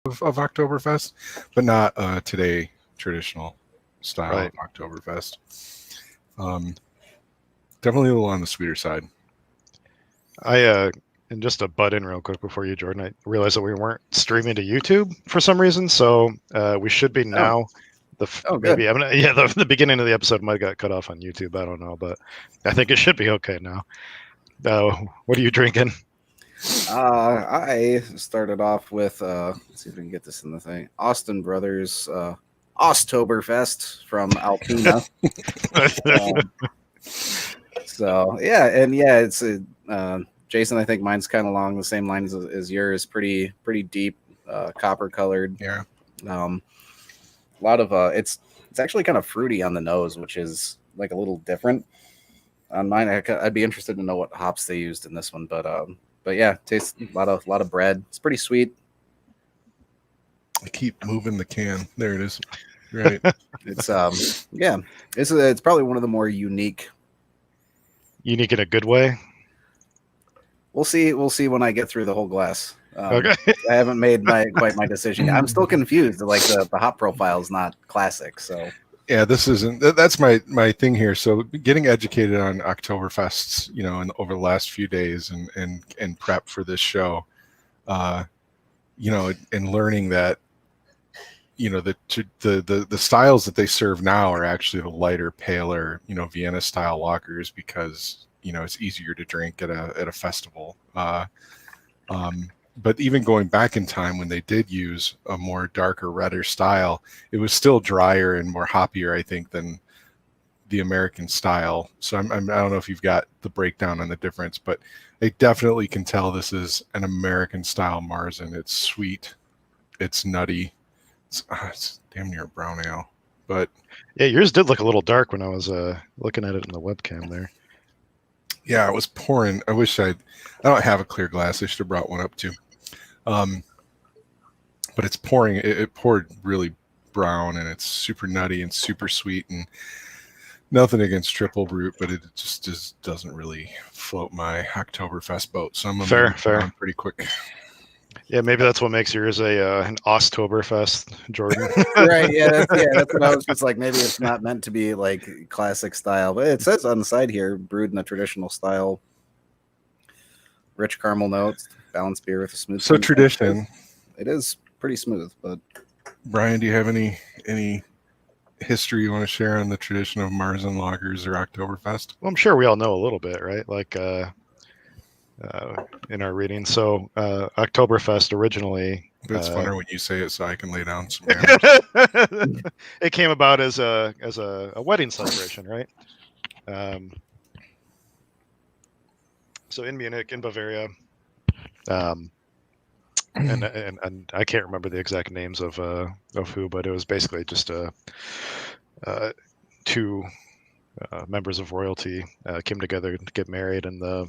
of Oktoberfest, but not today traditional style Right. of Oktoberfest. Um, Definitely a little on the sweeter side. And just to butt in real quick before you, Jordan, I realized that we weren't streaming to YouTube for some reason, so we should be Oh. now. Good. Maybe the beginning of the episode might have got cut off on YouTube. I don't know, but I think it should be okay now. What are you drinking? I started off with let's see if we can get this in the thing. Austin Brothers Oktoberfest from Alpina. So yeah, and yeah, it's Jason. I think mine's kind of along the same lines as yours. Pretty deep, copper colored. Yeah. A lot of it's actually kind of fruity on the nose, which is like a little different on mine. I'd be interested to know what hops they used in this one, but yeah, tastes a lot of bread. It's pretty sweet. I keep moving the can. There it is. Right. It's yeah, it's probably one of the more unique. Unique in a good way. We'll see when I get through the whole glass. Okay. I haven't made quite my decision. I'm still confused. Like the hop profile is not classic. So yeah, this isn't. That's my thing here. So getting educated on Oktoberfests, over the last few days and prep for this show, and learning that, the styles that they serve now are actually the lighter, paler, Vienna style lagers because it's easier to drink at a festival. But even going back in time when they did use a more darker, redder style, it was still drier and more hoppier, I think, than the American style. So I don't know if you've got the breakdown on the difference, but I definitely can tell this is an American style Märzen. It's sweet, it's nutty, it's damn near a brown ale. But yeah, yours did look a little dark when I was looking at it in the webcam there. Yeah, it was pouring. I don't have a clear glass. I should have brought one up too. But it's pouring. It poured really brown, and it's super nutty and super sweet. And nothing against triple brute, but it just doesn't really float my Oktoberfest boat. So I'm gonna fair, pretty quick. Yeah, maybe that's what makes yours an Oktoberfest, Jordan. right, yeah, that's what I was just like. Maybe it's not meant to be like classic style, but it says on the side here, brewed in the traditional style, rich caramel notes, balanced beer with a smooth. So tradition. It is pretty smooth, but Brian, do you have any history you want to share on the tradition of Märzen lagers or Oktoberfest? Well, I'm sure we all know a little bit, right? Like in our reading. So Oktoberfest originally. It's funner when you say it, so I can lay down some. It came about as a wedding celebration, right? So in Munich, in Bavaria, and I can't remember the exact names of who, but it was basically just two members of royalty came together to get married, and the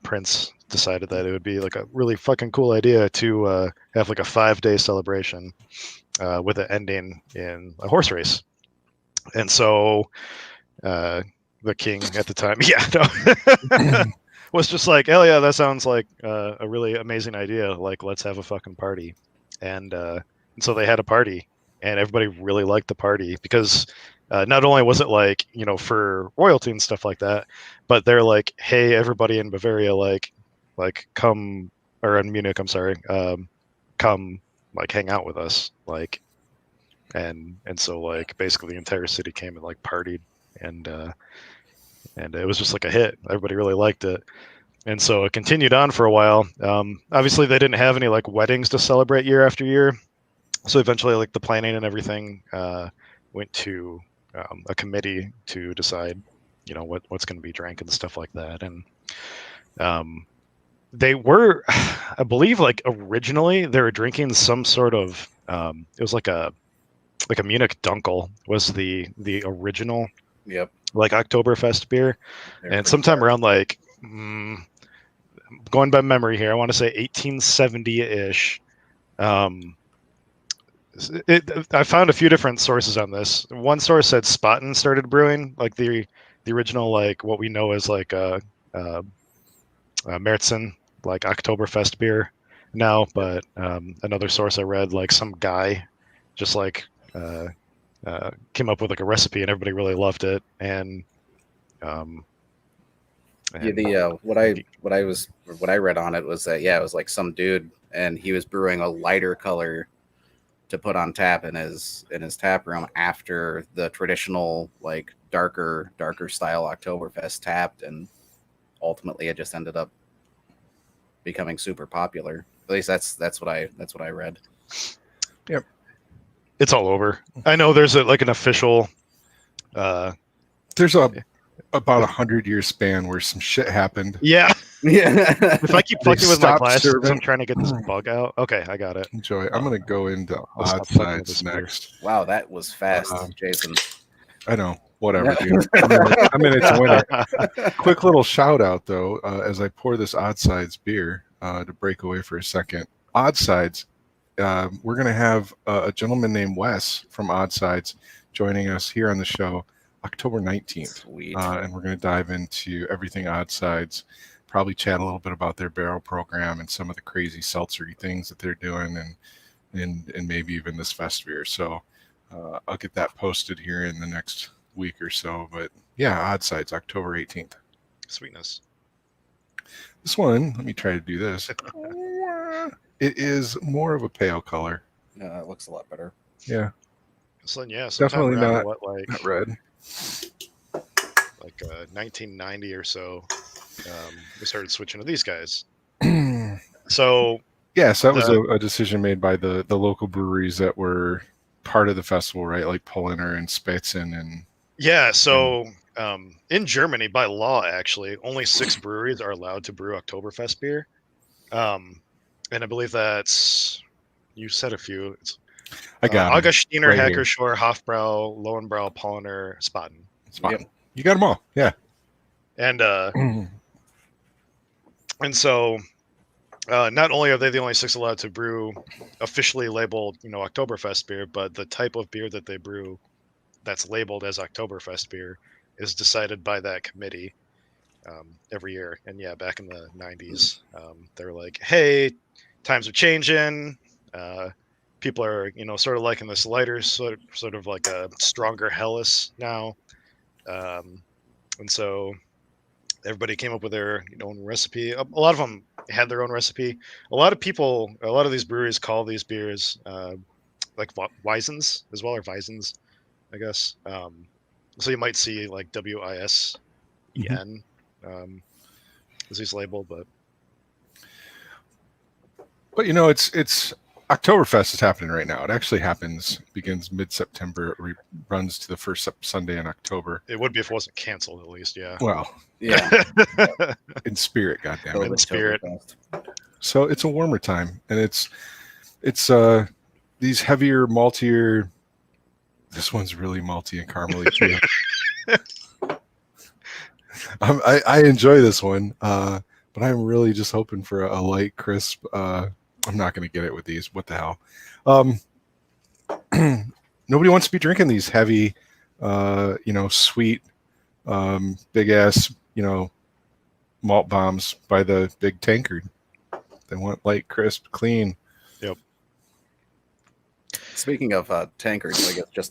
prince decided that it would be like a really fucking cool idea to have like a 5-day celebration with it ending in a horse race. And so the king at the time, was just like, hell yeah, that sounds like a really amazing idea. Like, let's have a fucking party. And so they had a party, and everybody really liked the party because not only was it like, for royalty and stuff like that, but they're like, hey, everybody in Bavaria, like come, or in Munich, I'm sorry, come like hang out with us. Like, and so like basically the entire city came and like partied, and it was just like a hit. Everybody really liked it. And so it continued on for a while. Obviously they didn't have any like weddings to celebrate year after year. So eventually like the planning and everything went to a committee to decide, what's going to be drank and stuff like that. And they were, I believe, like originally they were drinking some sort of, it was like a Munich Dunkel was the original, yep, like Oktoberfest beer. And sometime around like, going by memory here, I want to say 1870-ish. I found a few different sources on this. One source said Spaten started brewing, like the original, like what we know as like Märzen, like Oktoberfest beer. now, but another source I read, like some guy just like came up with like a recipe and everybody really loved it. And Yeah, the what I read on it was that, yeah, it was like some dude and he was brewing a lighter color to put on tap in his tap room after the traditional like darker style Oktoberfest tapped, and ultimately it just ended up becoming super popular. At least that's what I read. Yep. it's all over. I know there's like an official There's about 100-year span where some shit happened. yeah. Yeah. If I keep They fucking with my stopped glasses because I'm serving- trying to get this bug out. Okay, I got it. Enjoy. I'm going to go into I'll stop odd fucking with sides this beer. next. Wow, that was fast, Jason. I know. Whatever, dude. I'm in it to win it. Quick little shout out, though, as I pour this Odd Sides beer to break away for a second. Odd Sides, we're going to have a gentleman named Wes from Odd Sides joining us here on the show October 19th. Sweet. And we're going to dive into everything Odd Sides, probably chat a little bit about their barrel program and some of the crazy seltzery things that they're doing, and maybe even this Festbier. So I'll get that posted here in the next week or so. But yeah, Odd Sides, October 18th. Sweetness. This one, let me try to do this. It is more of a pale color. It looks a lot better. Yeah, So yeah, sometime definitely around not like not red. 1990 or so, we started switching to these guys. Yes, So that was a decision made by the local breweries that were part of the festival, right? Like Polliner and Spitzen and yeah, so in Germany, by law, actually, only 6 breweries are allowed to brew Oktoberfest beer. And I believe that's, you said a few. It's I got 'em Augustiner, right here. Hackershore, Hofbrau, Lowenbrau, Polliner, Spaten. Spot. Yep. You got them all. Yeah. And so not only are they the only 6 allowed to brew officially labeled, Oktoberfest beer, but the type of beer that they brew that's labeled as Oktoberfest beer is decided by that committee every year. And yeah, back in the 90s, they're like, hey, times are changing. People are, sort of liking this lighter, sort of like a stronger Helles now. And so everybody came up with their own recipe. A lot of them had their own recipe. A lot of these breweries call these beers like Weisens as well, or Weisens, I guess. So you might see like WISEN as he's labeled, but it's Oktoberfest is happening right now. It actually begins mid-September. It runs to the first Sunday in October. it would be if it wasn't canceled, at least. Yeah. Well, Yeah. in spirit, goddammit. In spirit. So it's a warmer time, and it's these heavier, maltier. This one's really malty and caramely too. I enjoy this one, but I'm really just hoping for a light, crisp. I'm not going to get it with these. What the hell? Nobody wants to be drinking these heavy, sweet, big ass, malt bombs by the big tankard. They want light, crisp, clean. Yep. Speaking of tankards, I guess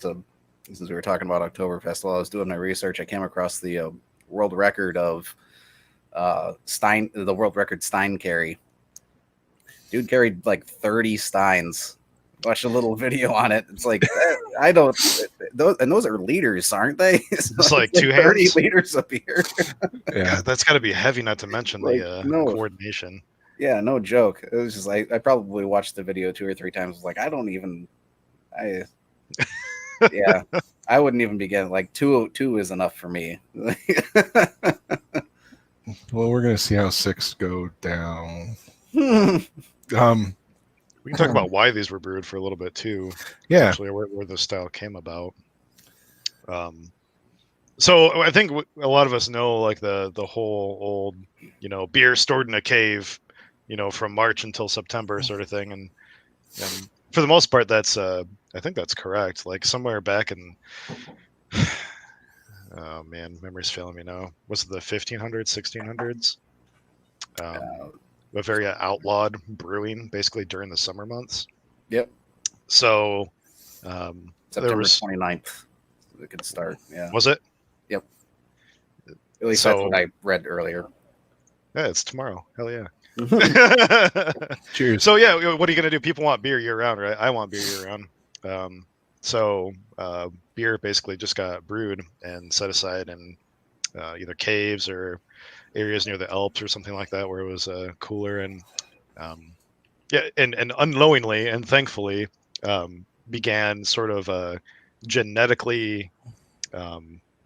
since we were talking about Oktoberfest, while I was doing my research, I came across the world record of the world record Stein carry. Dude carried like 30 Steins. Watched a little video on it. It's like those are liters, aren't they? So It's like 2 30 hands. liters of beer. Yeah, God, that's got to be heavy, not to mention the coordination. Yeah, no joke. It was just I probably watched the video 2 or 3 times. I was like, yeah, I wouldn't even be getting like two is enough for me. well, we're gonna see how 6 go down. We can talk about why these were brewed for a little bit too. Yeah, Actually, where the style came about. So I think a lot of us know like the whole old, beer stored in a cave, from March until September sort of thing, and for the most part, that's I think that's correct. Like somewhere back in, oh man, memory's failing me now. Was it the 1500s, 1600s? a very outlawed brewing, basically during the summer months. Yep. So September was 29th. It could start. Yeah. Was it? Yep. At least that's what I read earlier. Yeah, it's tomorrow. Hell yeah. Cheers. So yeah, what are you gonna do? People want beer year round, right? I want beer year round. So beer basically just got brewed and set aside in either caves or areas near the Alps or something like that, where it was cooler and and unknowingly and thankfully began sort of genetically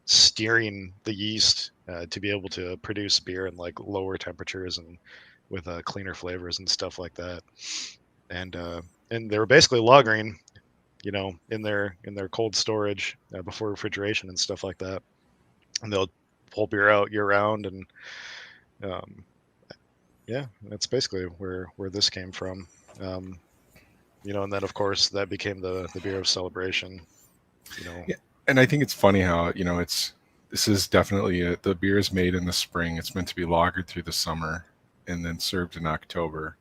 steering the yeast to be able to produce beer in like lower temperatures and with cleaner flavors and stuff like that. And they were basically lagering, in their cold storage before refrigeration and stuff like that. And they'll pull beer out year round, and yeah, that's basically where this came from. And then of course that became the beer of celebration. Yeah. And I think it's funny how this is definitely the beer is made in the spring. It's meant to be lagered through the summer and then served in October,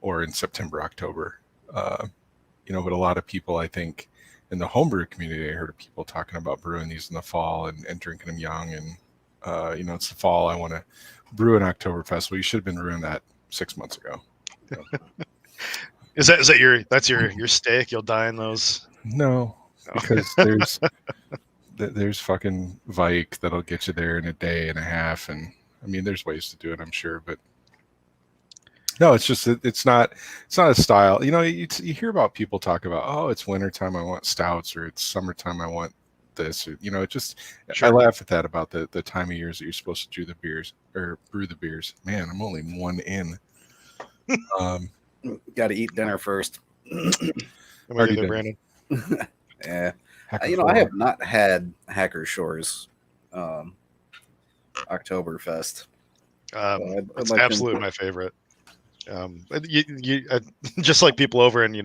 or in September, October. But a lot of people, I think, in the homebrew community, I heard of people talking about brewing these in the fall and drinking them young. And it's the fall. I want to brew an Oktoberfest. Well, you should have been brewing that 6 months ago. Is that your stake? You'll die in those? No. Because there's fucking Vike that'll get you there in a day and a half, and I mean there's ways to do it, I'm sure, but no, it's just it's not a style. You hear about people talk about, oh, it's wintertime, I want stouts, or it's summertime, I want this, or it just sure. I laugh at that about the time of years that you're supposed to do the beers or brew the beers. Man, I'm only one in. Got to eat dinner first. Already there, Brandon. Yeah, I have not had Hacker Shores Oktoberfest. It's absolutely my favorite. You just like people over in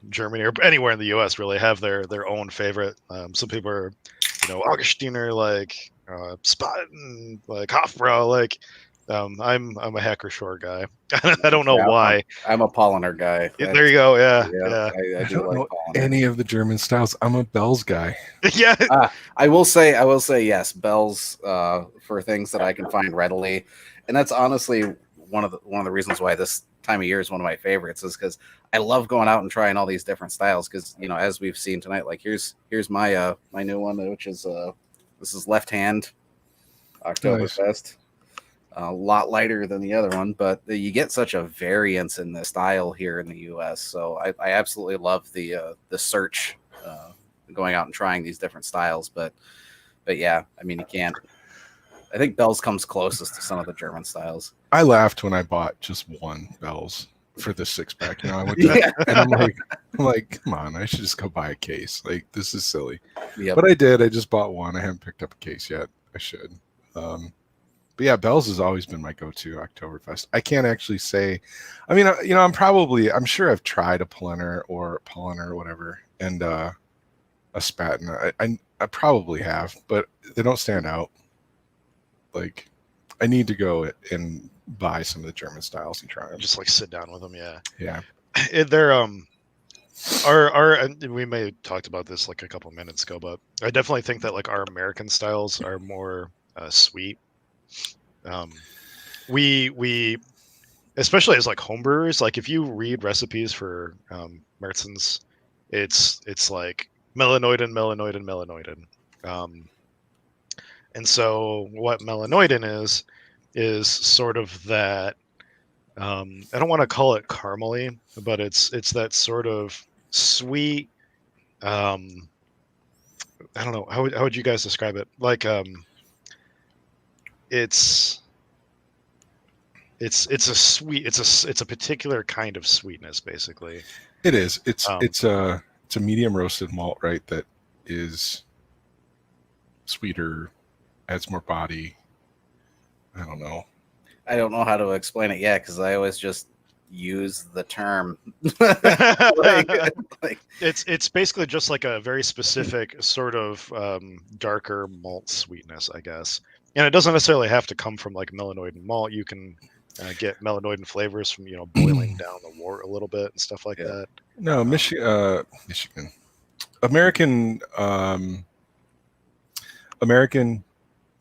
Germany or anywhere in the U.S. really have their own favorite. Some people are Augustiner, like Spaten, like Hofbrau, like. I'm a Hacker Shore guy. I don't know why. I'm a Polliner guy. There you go. Yeah. I do don't like know Polliner. any of the German styles. I'm a Bell's guy. Yeah. I will say yes, Bell's for things that I can find readily, and that's honestly one of the reasons why this time of year is one of my favorites, is because I love going out and trying all these different styles. Because as we've seen tonight, like here's my my new one, which is this is Left Hand Oktoberfest. Nice. A lot lighter than the other one, but you get such a variance in the style here in the U.S. So I absolutely love the search, going out and trying these different styles. But yeah, I mean, you can't. I think Bell's comes closest to some of the German styles. I laughed when I bought just one Bell's for the 6-pack. I went to, and I'm like, come on, I should just go buy a case. Like, this is silly. Yep. But I did. I just bought one. I haven't picked up a case yet. I should. But yeah, Bell's has always been my go-to Oktoberfest. I can't actually say, I mean, I'm sure I've tried a Polliner or whatever, and a Spaten. I probably have, but they don't stand out. Like, I need to go and buy some of the German styles and try them. Just like sit down with them, yeah. Yeah. They're and we may have talked about this like a couple of minutes ago, but I definitely think that like our American styles are more sweet. We especially as like homebrewers, like if you read recipes for Märzen's, it's like melanoidin. And so what melanoidin is sort of that, I don't want to call it caramely, but it's that sort of sweet, I don't know, how would you guys describe it? Like it's a sweet, it's a particular kind of sweetness, basically. It is. It's a medium roasted malt, right? That is sweeter, adds more body. I don't know how to explain it yet, because I always just use the term. It's basically just like a very specific sort of darker malt sweetness, I guess. And it doesn't necessarily have to come from like melanoid and malt. You can get melanoid and flavors from boiling down the wort a little bit and stuff like that. No, Michigan, American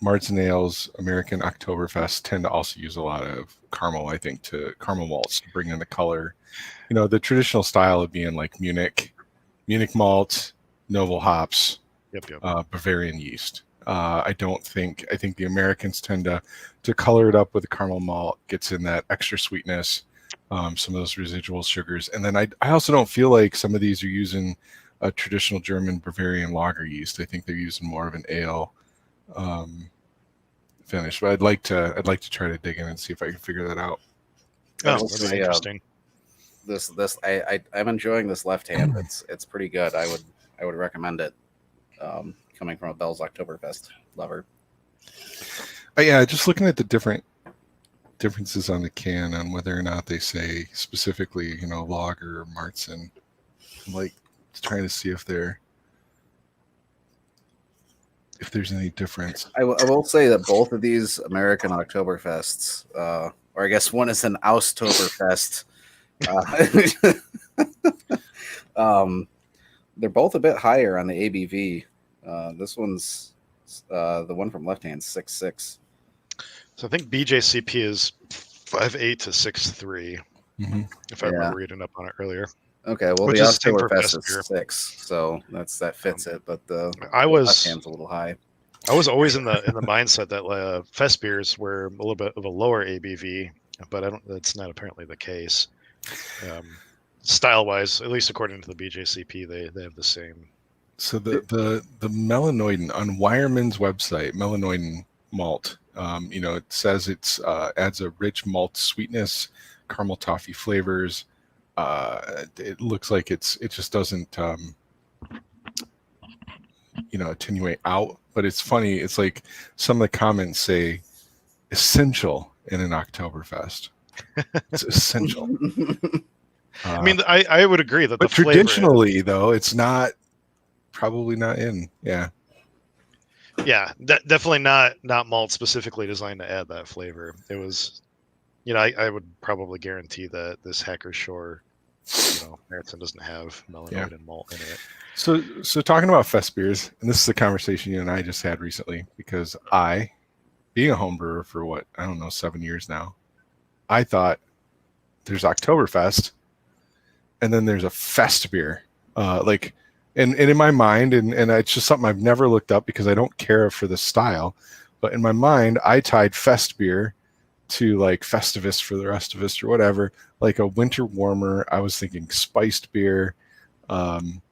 Märzen ales, American Oktoberfest tend to also use a lot of caramel. I think caramel malts to bring in the color. The traditional style of being like Munich malt, Noble hops, Yep. Bavarian yeast. I think the Americans tend to color it up with the caramel malt, gets in that extra sweetness, some of those residual sugars. And then I also don't feel like some of these are using a traditional German Bavarian lager yeast. I think they're using more of an ale finish. But I'd like to try to dig in and see if I can figure that out. Oh, that's interesting. I'm enjoying this left hand. It's pretty good. I would recommend it. Coming from a Bell's Oktoberfest lover. Yeah, just looking at the differences on the can on whether or not they say specifically, lager or Märzen. I'm like trying to see if there's any difference. I will say that both of these American Oktoberfests, or I guess one is an Oktoberfest. They're both a bit higher on the ABV. This one's the one from left hand 6.6. So I think BJCP is 5.8 to 6.3. If I remember reading up on it earlier. Okay, well, which the is same for Oktoberfest is Festbier. 6, so that fits it. But the left hand's a little high. I was always in the mindset that Festbiers were a little bit of a lower ABV, but that's not apparently the case. Style-wise, at least according to the BJCP, they have the same. So the melanoidin on Weyermann's website, melanoidin malt, it says it's adds a rich malt sweetness, caramel toffee flavors. It looks like it just doesn't attenuate out. But it's funny. It's like some of the comments say essential in an Oktoberfest. It's essential. I mean, I would agree that but the flavor traditionally though, it's probably not in. Yeah, definitely not malt specifically designed to add that flavor. It was, I would probably guarantee that this Hacker Shore, Märzen doesn't have melanoid and malt in it. So talking about Festbiers, and this is a conversation you and I just had recently, because I, being a home brewer for 7 years now, I thought there's Oktoberfest, and then there's a Festbier, and in my mind, and it's just something I've never looked up because I don't care for the style, but in my mind, I tied Festbier to like Festivus for the rest of us or whatever, like a winter warmer. I was thinking spiced beer, and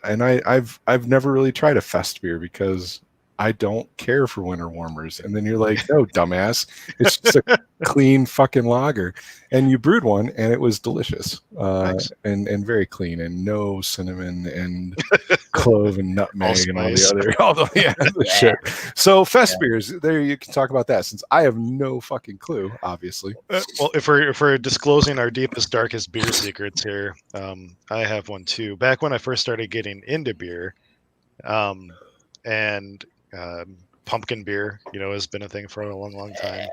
I've never really tried a Festbier because I don't care for winter warmers. And then you're like, no, dumbass, it's just a clean fucking lager. And you brewed one, and it was delicious, and very clean, and no cinnamon and clove and nutmeg and all the other shit. So Festbiers, there you can talk about that, since I have no fucking clue, obviously. Well, if we're disclosing our deepest, darkest beer secrets here, I have one too. Back when I first started getting into beer, and pumpkin beer, has been a thing for a long time.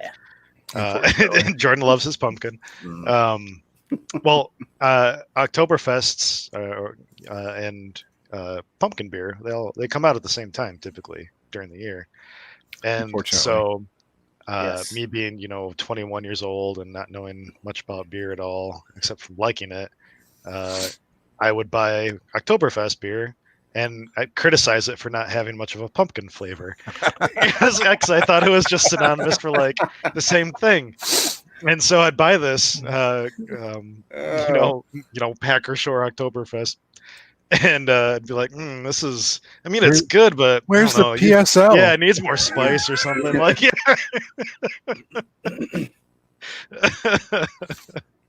And Jordan loves his pumpkin. Well, Oktoberfests and pumpkin beer, they come out at the same time typically during the year, and so me being 21 years old and not knowing much about beer at all except from liking it, I would buy Oktoberfest beer. And I criticize it for not having much of a pumpkin flavor, because I thought it was just synonymous for like the same thing. And so I'd buy this, Hacker Shore Oktoberfest, and I'd be like, this is. I mean, it's good, but where's the PSL? Yeah, it needs more spice or something. Like,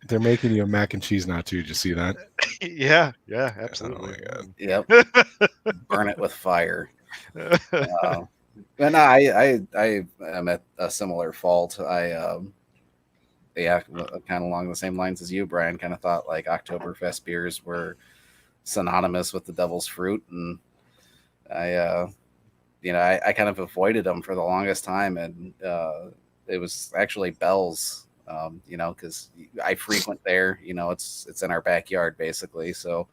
They're making you a mac and cheese now too. Did you see that? Yeah, absolutely. Oh my God. Yep. Burn it with fire. And I am at a similar fault. Kind of along the same lines as you, Brian. Kind of thought like Oktoberfest beers were synonymous with the devil's fruit, and I kind of avoided them for the longest time, and it was actually Bell's, because I frequent there. It's in our backyard basically, so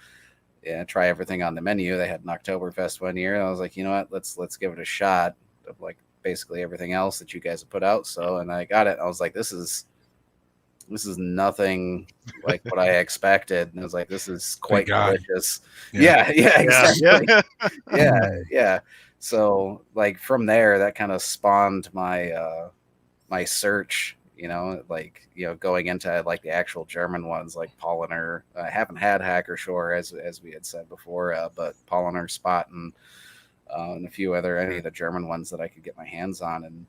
yeah, try everything on the menu. They had an Oktoberfest one year, and I was like, you know what, let's give it a shot of like basically everything else that you guys have put out. So, and I got it. I was like, this is nothing like what I expected. And I was like, this is quite delicious. Yeah, exactly. Yeah. So like from there, that kind of spawned my my search, going into like the actual German ones like Polliner. I haven't had Hacker Shore as we had said before, but Polliner, Spaten, and a few any of the German ones that I could get my hands on, and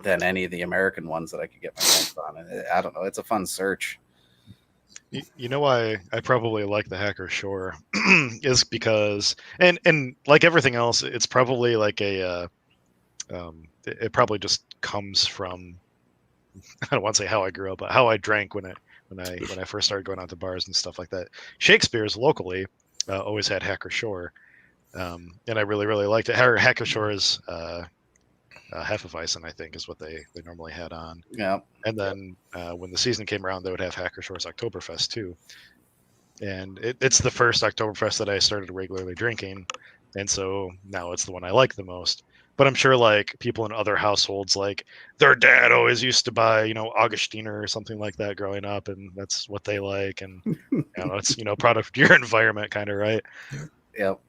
then any of the American ones that I could get my hands on. And I don't know, it's a fun search. You know why I probably like the Hacker Shore is because, and like everything else, it's probably like it probably just comes from, I don't want to say how I grew up, but how I drank when I first started going out to bars and stuff like that. Shakespeare's locally always had Hacker Shore, and I really liked it. Hacker Shore is Hefeweizen, I think, is what they normally had on. Yeah. And then when the season came around, they would have Hacker Shore's Oktoberfest too. And it's the first Oktoberfest that I started regularly drinking, and so now it's the one I like the most. But I'm sure like people in other households, like their dad always used to buy, Augustiner or something like that growing up, and that's what they like. And it's product of your environment, kind of, right? Yep.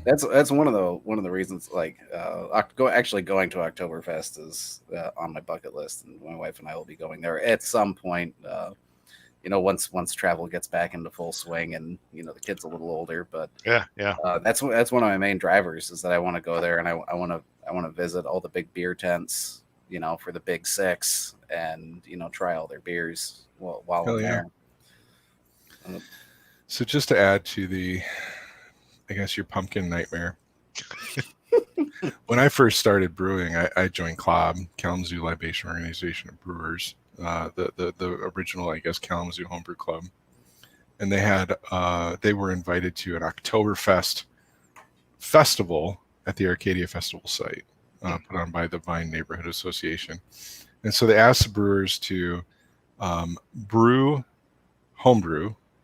That's one of the reasons. Like, going to Oktoberfest is on my bucket list, and my wife and I will be going there at some point. Once travel gets back into full swing, and the kid's a little older. But yeah. That's one of my main drivers, is that I want to go there, and I want to visit all the big beer tents, for the Big Six, and try all their beers while I'm there. So just to add to your pumpkin nightmare. When I first started brewing, I joined CLOB, Kalamazoo Libation Organization of Brewers, the original, I guess, Kalamazoo Homebrew Club, and they were invited to an Oktoberfest festival at the Arcadia Festival site, put on by the Vine Neighborhood Association, and so they asked the brewers to homebrew,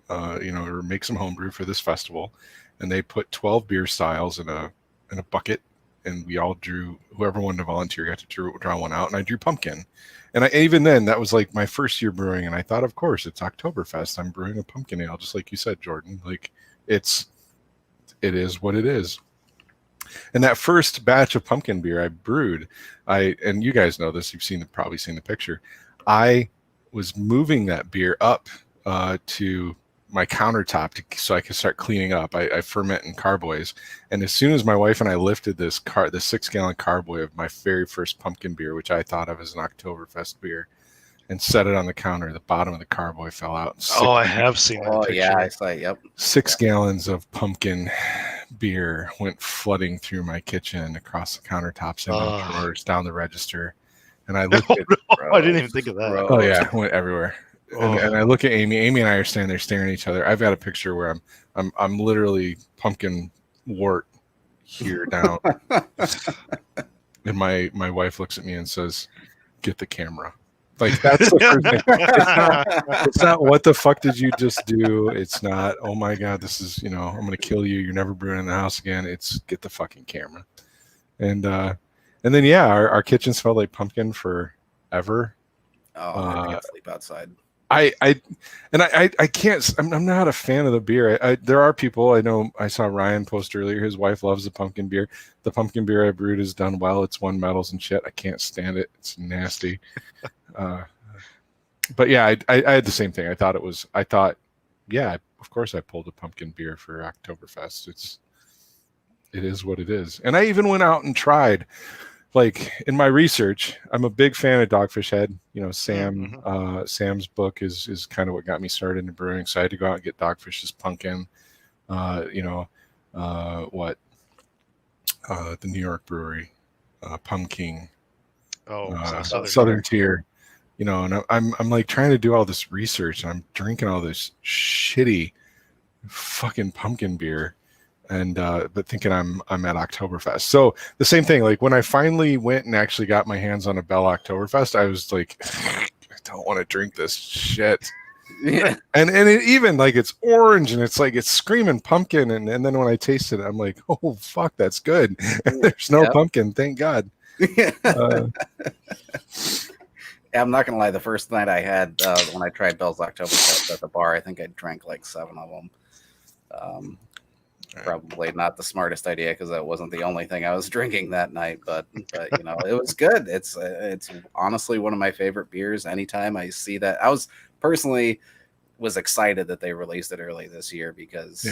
or make some homebrew for this festival. And they put 12 beer styles in a bucket, and we all drew. Whoever wanted to volunteer got to draw one out, and I drew pumpkin. And even then, that was like my first year brewing, and I thought, of course, it's Oktoberfest. I'm brewing a pumpkin ale, just like you said, Jordan. Like it is what it is. And that first batch of pumpkin beer I brewed, and you guys know this. You've probably seen the picture. I was moving that beer up to my countertop so I could start cleaning up. I ferment in carboys, and as soon as my wife and I lifted the 6-gallon carboy of my very first pumpkin beer, which I thought of as an Oktoberfest beer, and set it on the counter, the bottom of the carboy fell out. I have seen that picture. Yeah, I saw it. Yep. 6 gallons of pumpkin beer went flooding through my kitchen, across the countertops, and drawers, down the register, and I looked at. I didn't even think of that. Oh yeah, it went everywhere. And I look at Amy. Amy and I are standing there staring at each other. I've got a picture where I'm literally pumpkin wart here down, and my wife looks at me and says, "Get the camera." Like that's the first thing. It's not what the fuck did you just do? It's not, oh my God, this is I'm gonna kill you. You're never brewing in the house again. It's get the fucking camera. And then our kitchen smelled like pumpkin forever. I can't sleep outside. I can't. I'm not a fan of the beer. There are people I know. I saw Ryan post earlier. His wife loves the pumpkin beer. The pumpkin beer I brewed is done well. It's won medals and shit. I can't stand it. It's nasty. But yeah, I had the same thing. I thought, of course I pulled a pumpkin beer for Oktoberfest. It is what it is. And I even went out and tried. Like in my research, I'm a big fan of Dogfish Head. Sam's book is kind of what got me started in brewing. So I had to go out and get Dogfish's pumpkin. The New York brewery, Pumpkin. Southern Tier. And I'm like trying to do all this research, and I'm drinking all this shitty fucking pumpkin beer. and but thinking I'm at Oktoberfest. So the same thing. Like when I finally went and actually got my hands on a Bell Oktoberfest, I was like, I don't want to drink this shit. Yeah. And it even like it's orange and it's like it's screaming pumpkin, and then when I tasted it, I'm like, oh fuck, that's good. And there's no Yep. pumpkin, thank God. I'm not gonna lie. The first night I had when I tried Bell's Oktoberfest at the bar, I think I drank like 7 of them. Probably not the smartest idea because that wasn't the only thing I was drinking that night. But you know, it was good. It's honestly one of my favorite beers. Anytime I see that, I was personally excited that they released it early this year because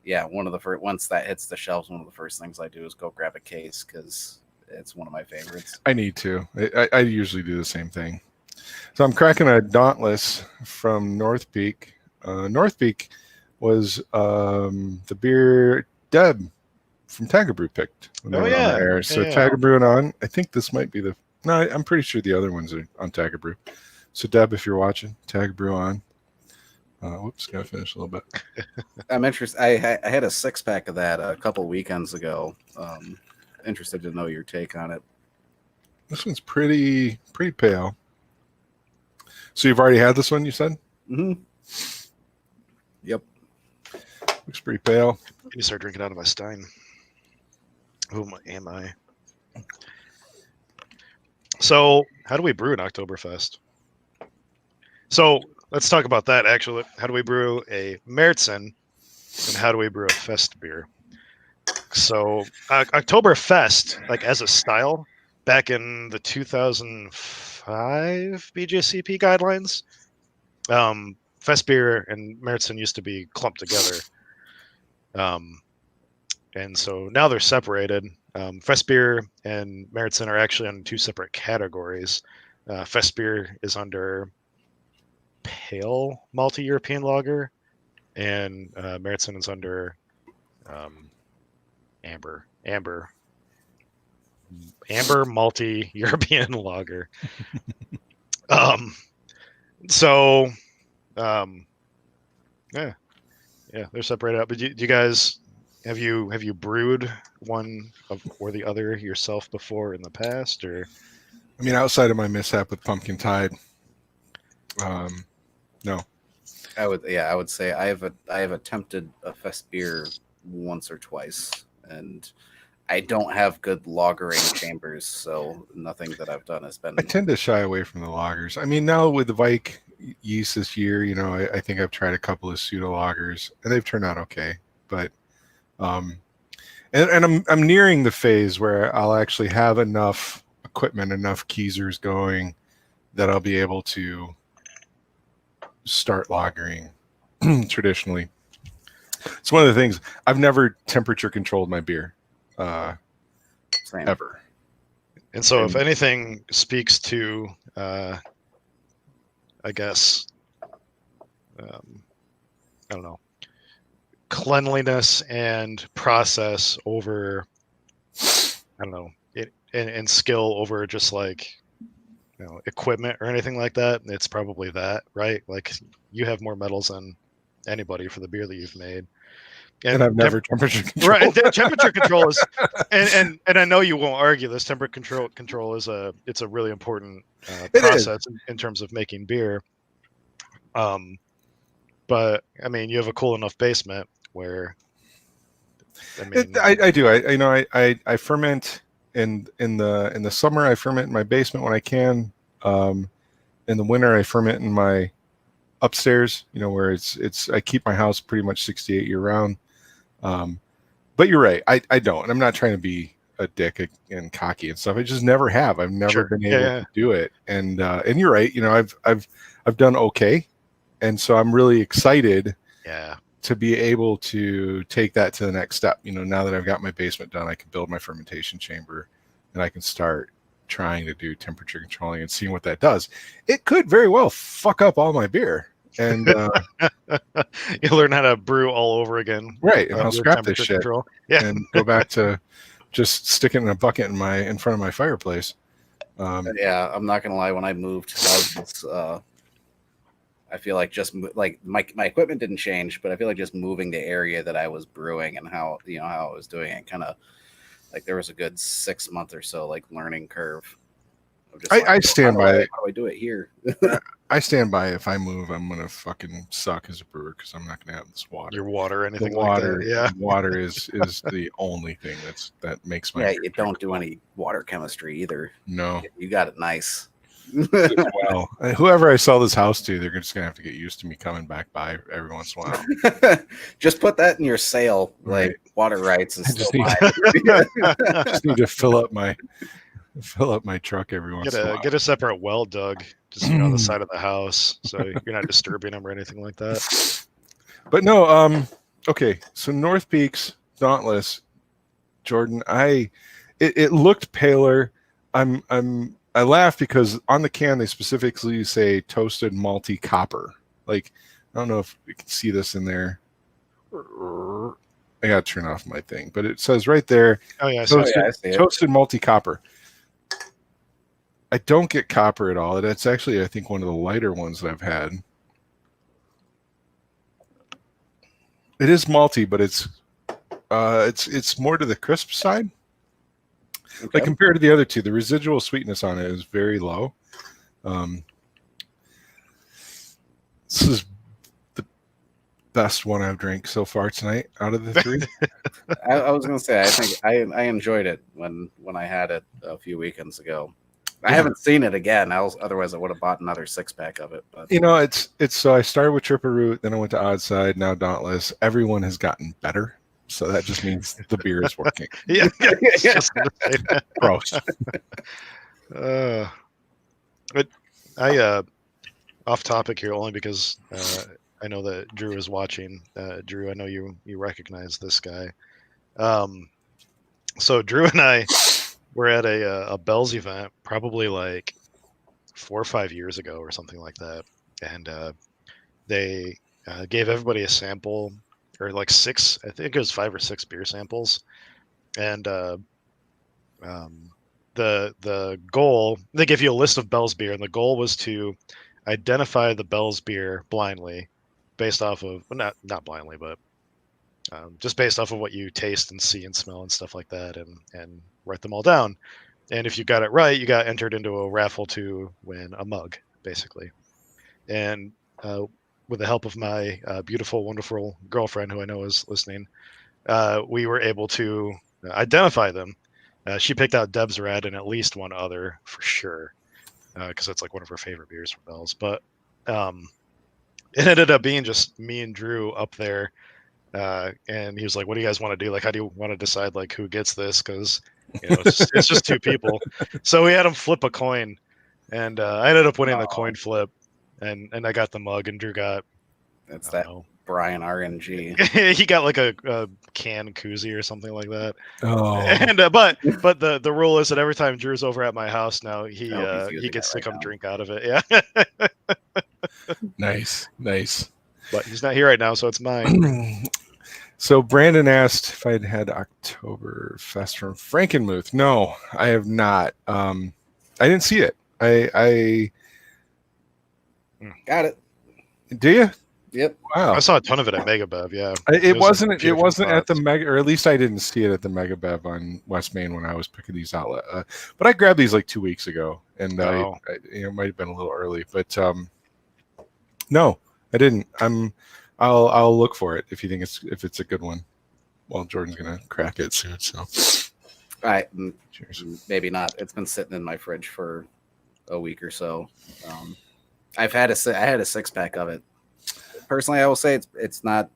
one of the first, once that hits the shelves, one of the first things I do is go grab a case because it's one of my favorites. I need to. I usually do the same thing. So I'm cracking a Dauntless from North Peak. North Peak was the beer Deb from Tiger Brew picked when they were on the air. So Tiger Brew and on. I think this might be the. No, I'm pretty sure the other ones are on Tiger Brew. So Deb, if you're watching, Tiger Brew on. Whoops, gotta finish a little bit. I'm interested. I had a 6-pack of that a couple weekends ago. Interested to know your take on it. This one's pretty pale. So you've already had this one, you said? Mm-hmm. Yep. Looks pretty pale. You start drinking out of my stein. Who am I? So, how do we brew an Oktoberfest? So, let's talk about that, actually. How do we brew a Märzen, and how do we brew a Festbier? So, Oktoberfest, like as a style, back in the 2005 BJCP guidelines, Festbier and Märzen used to be clumped together. And so now they're separated. Festbier and Märzen are actually on 2 separate categories. Festbier is under pale malty European lager, and Märzen is under amber malty European lager. Yeah, they're separated out. But do you guys have you brewed one or the other yourself before in the past, or? I mean, outside of my mishap with Pumpkin Tide, no. I would say I have attempted a Festbier once or twice, and I don't have good lagering chambers, so nothing that I've done has been. I tend to shy away from the lagers. I mean, now with the Vike yeast this year, you know, I think I've tried a couple of pseudo lagers, and they've turned out okay. But, and I'm nearing the phase where I'll actually have enough equipment, enough keezers going that I'll be able to start lagering traditionally. It's one of the things I've never temperature controlled my beer. Ever. And so if anything speaks to I guess I don't know, cleanliness and process over I don't know and skill over just like equipment or anything like that, it's probably that, right? Like you have more medals than anybody for the beer that you've made. And I've never temperature control. Right, temperature control is, and I know you won't argue this. Temperature control is a really important process in terms of making beer. But I mean, you have a cool enough basement where. I mean, I do. I ferment in the summer. I ferment in my basement when I can. In the winter, I ferment in my upstairs. Where it's. I keep my house pretty much 68 year round. But you're right. I don't. And I'm not trying to be a dick and cocky and stuff. I just never have. I've never been able to do it. And you're right. I've done okay, and so I'm really excited. To be able to take that to the next step. Now that I've got my basement done, I can build my fermentation chamber, and I can start trying to do temperature controlling and seeing what that does. It could very well fuck up all my beer. And you learn how to brew all over again, right? And I'll scrap this shit and go back to just sticking in a bucket in front of my fireplace. I'm not gonna lie. When I moved houses, I feel like just like my equipment didn't change, but I feel like just moving the area that I was brewing and how how I was doing it, kind of like there was a good 6 month or so like learning curve. Of just I stand by it. How do I do it here? I stand by it. If I move, I'm gonna fucking suck as a brewer because I'm not gonna have this water. Your water or anything The water, like that. Yeah. water is the only thing that makes my Yeah, beer you don't do drinkable. any water chemistry either. No. You got it nice. Well, whoever I sell this house to, they're just gonna have to get used to me coming back by every once in a while. Just put that in your sale, like Right. water rights is I just still need, mine. just need to fill up my truck every once in a while. Get a separate well dug, just on the side of the house, so you're not disturbing them or anything like that. But no, okay. So North Peaks Dauntless, Jordan. It looked paler. I laugh because on the can they specifically say toasted malty copper. Like, I don't know if we can see this in there. I gotta turn off my thing, but it says right there. Oh yeah, toasted, I see it. toasted malty copper. I don't get copper at all. That's actually, I think, one of the lighter ones that I've had. It is malty, but it's more to the crisp side. Okay. Like compared to the other two, the residual sweetness on it is very low. This is the best one I've drank so far tonight out of the three. I was gonna say I think I enjoyed it when I had it a few weekends ago. I haven't seen it again. Otherwise I would have bought another 6-pack of it. But It's so I started with Triple Root, then I went to Oddside, now Dauntless. Everyone has gotten better, so that just means the beer is working. yeah. Gross. But I off topic here only because I know that Drew is watching. Drew, I know you recognize this guy. So Drew and I were at a Bell's event probably like 4 or 5 years ago or something like that, and they gave everybody a sample, or like 6, I think it was 5 or 6 beer samples, and the goal, they give you a list of Bell's beer, and the goal was to identify the Bell's beer blindly, based off of, well, not blindly, but just based off of what you taste and see and smell and stuff like that, and write them all down. And if you got it right, you got entered into a raffle to win a mug, basically. And with the help of my beautiful, wonderful girlfriend, who I know is listening, we were able to identify them. She picked out Deb's Red and at least one other for sure, because it's like one of her favorite beers from Bell's. But it ended up being just me and Drew up there. And he was like, "What do you guys want to do? Like, how do you want to decide like who gets this? Because it's just 2 people." So we had him flip a coin, and I ended up winning the coin flip, and I got the mug, and Drew got it's that Brian RNG. he got like a can koozie or something like that. Oh, And but the rule is that every time Drew's over at my house now, he gets to come drink out of it. Yeah. nice. But he's not here right now, so it's mine. So Brandon asked if I'd had Oktoberfest from Frankenmuth. No, I have not. I didn't see it. I Got it. do you? Yep. Wow. I saw a ton of it at Megabev. Yeah. It wasn't a few at the spots. Mega, or at least I didn't see it at the Megabev on West Main when I was picking these out. But I grabbed these like 2 weeks ago, and it might have been a little early, but no, I didn't. I'll look for it if you think it's a good one. Well, Jordan's gonna crack it soon, so. All right. Cheers. Maybe not. It's been sitting in my fridge for a week or so. I had a 6-pack of it. Personally, I will say it's not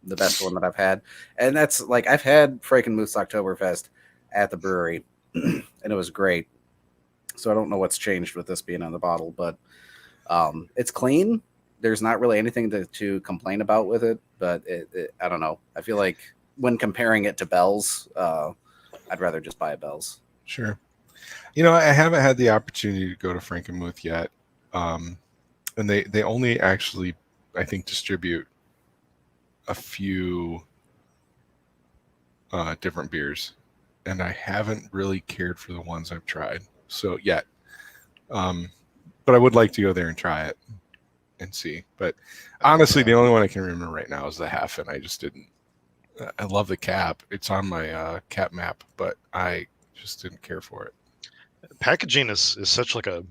the best one that I've had, and that's like I've had Frankenmuth's Oktoberfest at the brewery, and it was great. So I don't know what's changed with this being on the bottle, but it's clean. There's not really anything to complain about with it, but I don't know. I feel like when comparing it to Bell's, I'd rather just buy a Bell's. Sure. I haven't had the opportunity to go to Frankenmuth yet, and they only actually, I think, distribute a few different beers, and I haven't really cared for the ones I've tried yet. But I would like to go there and try it. and see. But honestly, the only one I can remember right now is the half, and I just didn't. I love the cap. It's on my cap map, but I just didn't care for it. Packaging is such like a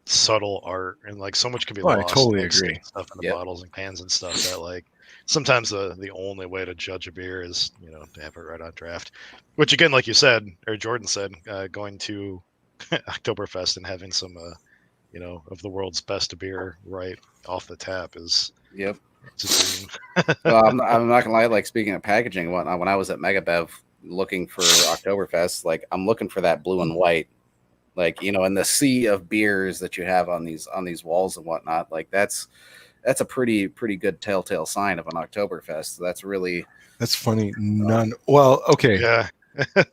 subtle art, and like so much can be Oh, I lost. totally like, agree. sticking stuff in the Yep. bottles and cans and stuff that like sometimes the only way to judge a beer is to have it right on draft. Which again, like you said, or Jordan said, going to Oktoberfest and having some of the world's best beer right off the tap is Yep. it's a dream. Well, I'm not gonna lie. Like speaking of packaging, and whatnot, when I was at Megabev looking for Oktoberfest, like I'm looking for that blue and white, like in the sea of beers that you have on these walls and whatnot. Like that's a pretty good telltale sign of an Oktoberfest. That's funny. None. Well, okay. Yeah.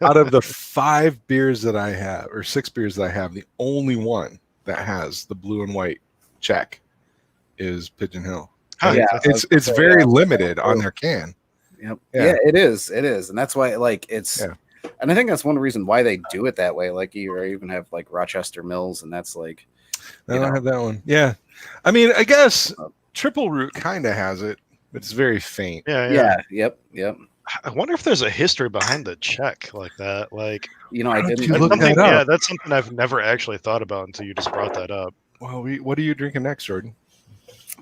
Out of the 5 beers that I have, or 6 beers that I have, the only one that has the blue and white check is Pigeon Hill. And Yeah, it's very limited on their can. Yep. Yeah. Yeah, it is, and that's why like it's. Yeah. And I think that's one reason why they do it that way. Like you even have like Rochester Mills, and that's like. I don't have that one. Yeah, I mean, I guess Triple Root kind of has it, but it's very faint. Yeah. Yep. I wonder if there's a history behind the check like that. Like, I don't didn't you look something, that up? yeah, that's something I've never actually thought about until you just brought that up. Well, what are you drinking next, Jordan?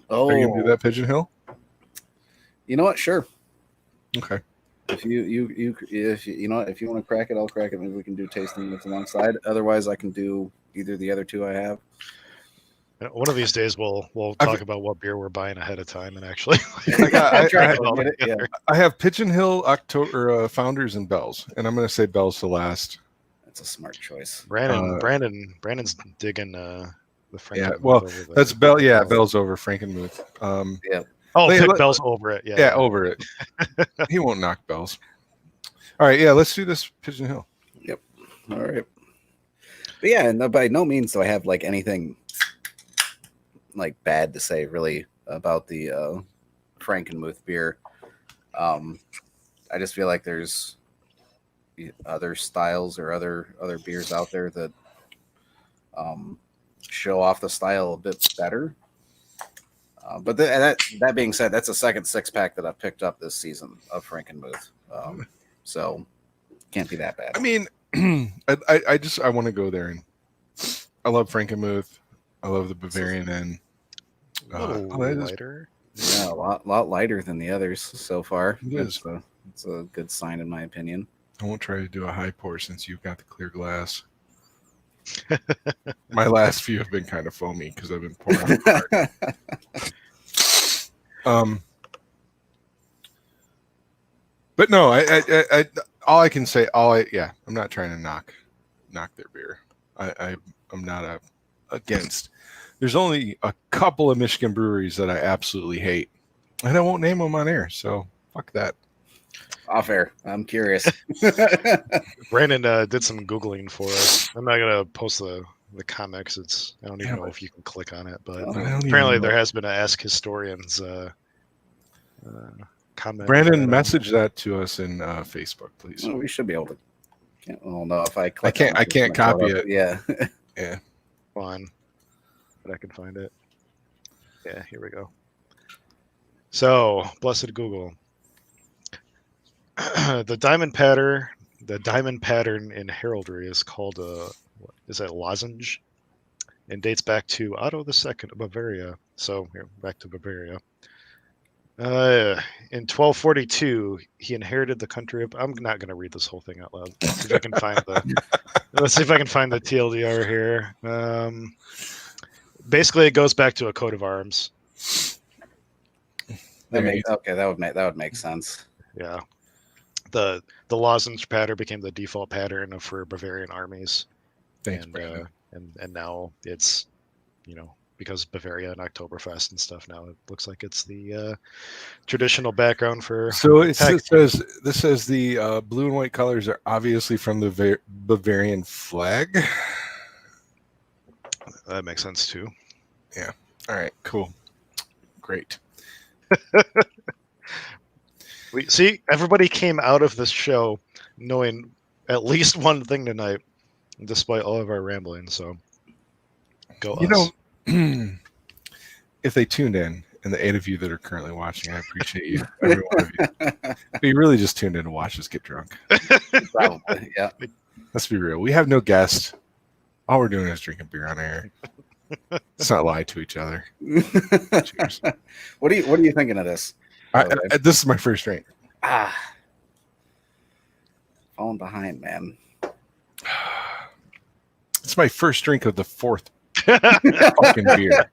Oh, Are you gonna do that Pigeon Hill? You know what? Sure. Okay. If you want to crack it, I'll crack it. Maybe we can do tasting notes alongside. Otherwise, I can do either the other two I have. One of these days, we'll talk about what beer we're buying ahead of time and actually. I have Pigeon Hill, October Founders, and Bell's, and I'm going to say Bell's to last. That's a smart choice. Brandon's digging the Frankenmuth. Yeah, well, that's Bell. Yeah, Bell's over Frankenmuth. Yeah. Oh, pick Bell's over it. Yeah, over it. He won't knock Bell's. All right, yeah, let's do this Pigeon Hill. Yep. All right. But yeah, and by no means do I have like anything like bad to say really about the Frankenmuth beer. I just feel like there's other styles or other beers out there that show off the style a bit better. But that being said, that's the second 6-pack that I picked up this season of Frankenmuth. So can't be that bad. I mean, I want to go there, and I love Frankenmuth. I love the Bavarian Inn. A little lighter. Yeah, a lot lighter than the others so far. It is. It's a good sign in my opinion. I won't try to do a high pour since you've got the clear glass. My last few have been kind of foamy because I've been pouring hard. But no, I all I can say, I'm not trying to knock their beer. I'm not against. There's only a couple of Michigan breweries that I absolutely hate, and I won't name them on air. So fuck that. Off air. I'm curious. Brandon did some Googling for us. I'm not gonna post the comics. I don't even know if you can click on it, but apparently there has been an Ask Historians comment. Brandon, message that to us in Facebook, please. Well, we should be able to. I don't know if I click. I can't copy it. Yeah. Yeah. Fine. But I can find it. Yeah, here we go. So, blessed Google. The diamond pattern in heraldry is called is that lozenge, and dates back to Otto II of Bavaria. So here, back to Bavaria. In 1242, he inherited the country of. I'm not going to read this whole thing out loud. Let's see if I can find the TLDR here. Basically, it goes back to a coat of arms. That would make sense. Yeah. The lozenge pattern became the default pattern for Bavarian armies. Thanks, Brandon. And now it's, because Bavaria and Oktoberfest and stuff, now it looks like it's the traditional background for. So this says the blue and white colors are obviously from the Bavarian flag. That makes sense too. Yeah. All right. Cool. Great. We see everybody came out of this show knowing at least one thing tonight, despite all of our rambling. So go us. if they tuned in, and the 8 of you that are currently watching, I appreciate you, every one of you. But you really just tuned in to watch us get drunk. Probably, yeah. Let's be real. We have no guests. All we're doing is drinking beer on air. Let's not lie to each other. Cheers. What are you thinking of this? This is my first drink. Falling behind, man. It's my first drink of the 4th fucking beer.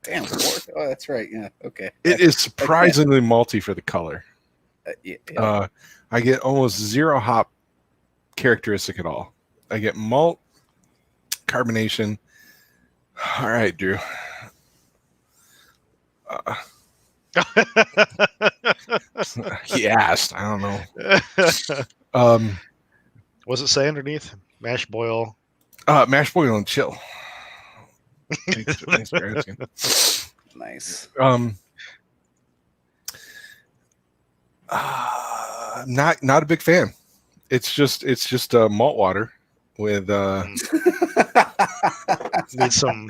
Damn, 4th. Oh, that's right. Yeah. Okay. It is surprisingly malty for the color. Yeah. I get almost zero hop characteristic at all. I get malt, carbonation. All right, Drew. He asked. I don't know. What does it say underneath? Mash boil. Mash, boil, and chill. Thanks for asking. Nice. Not a big fan. It's just malt water with need some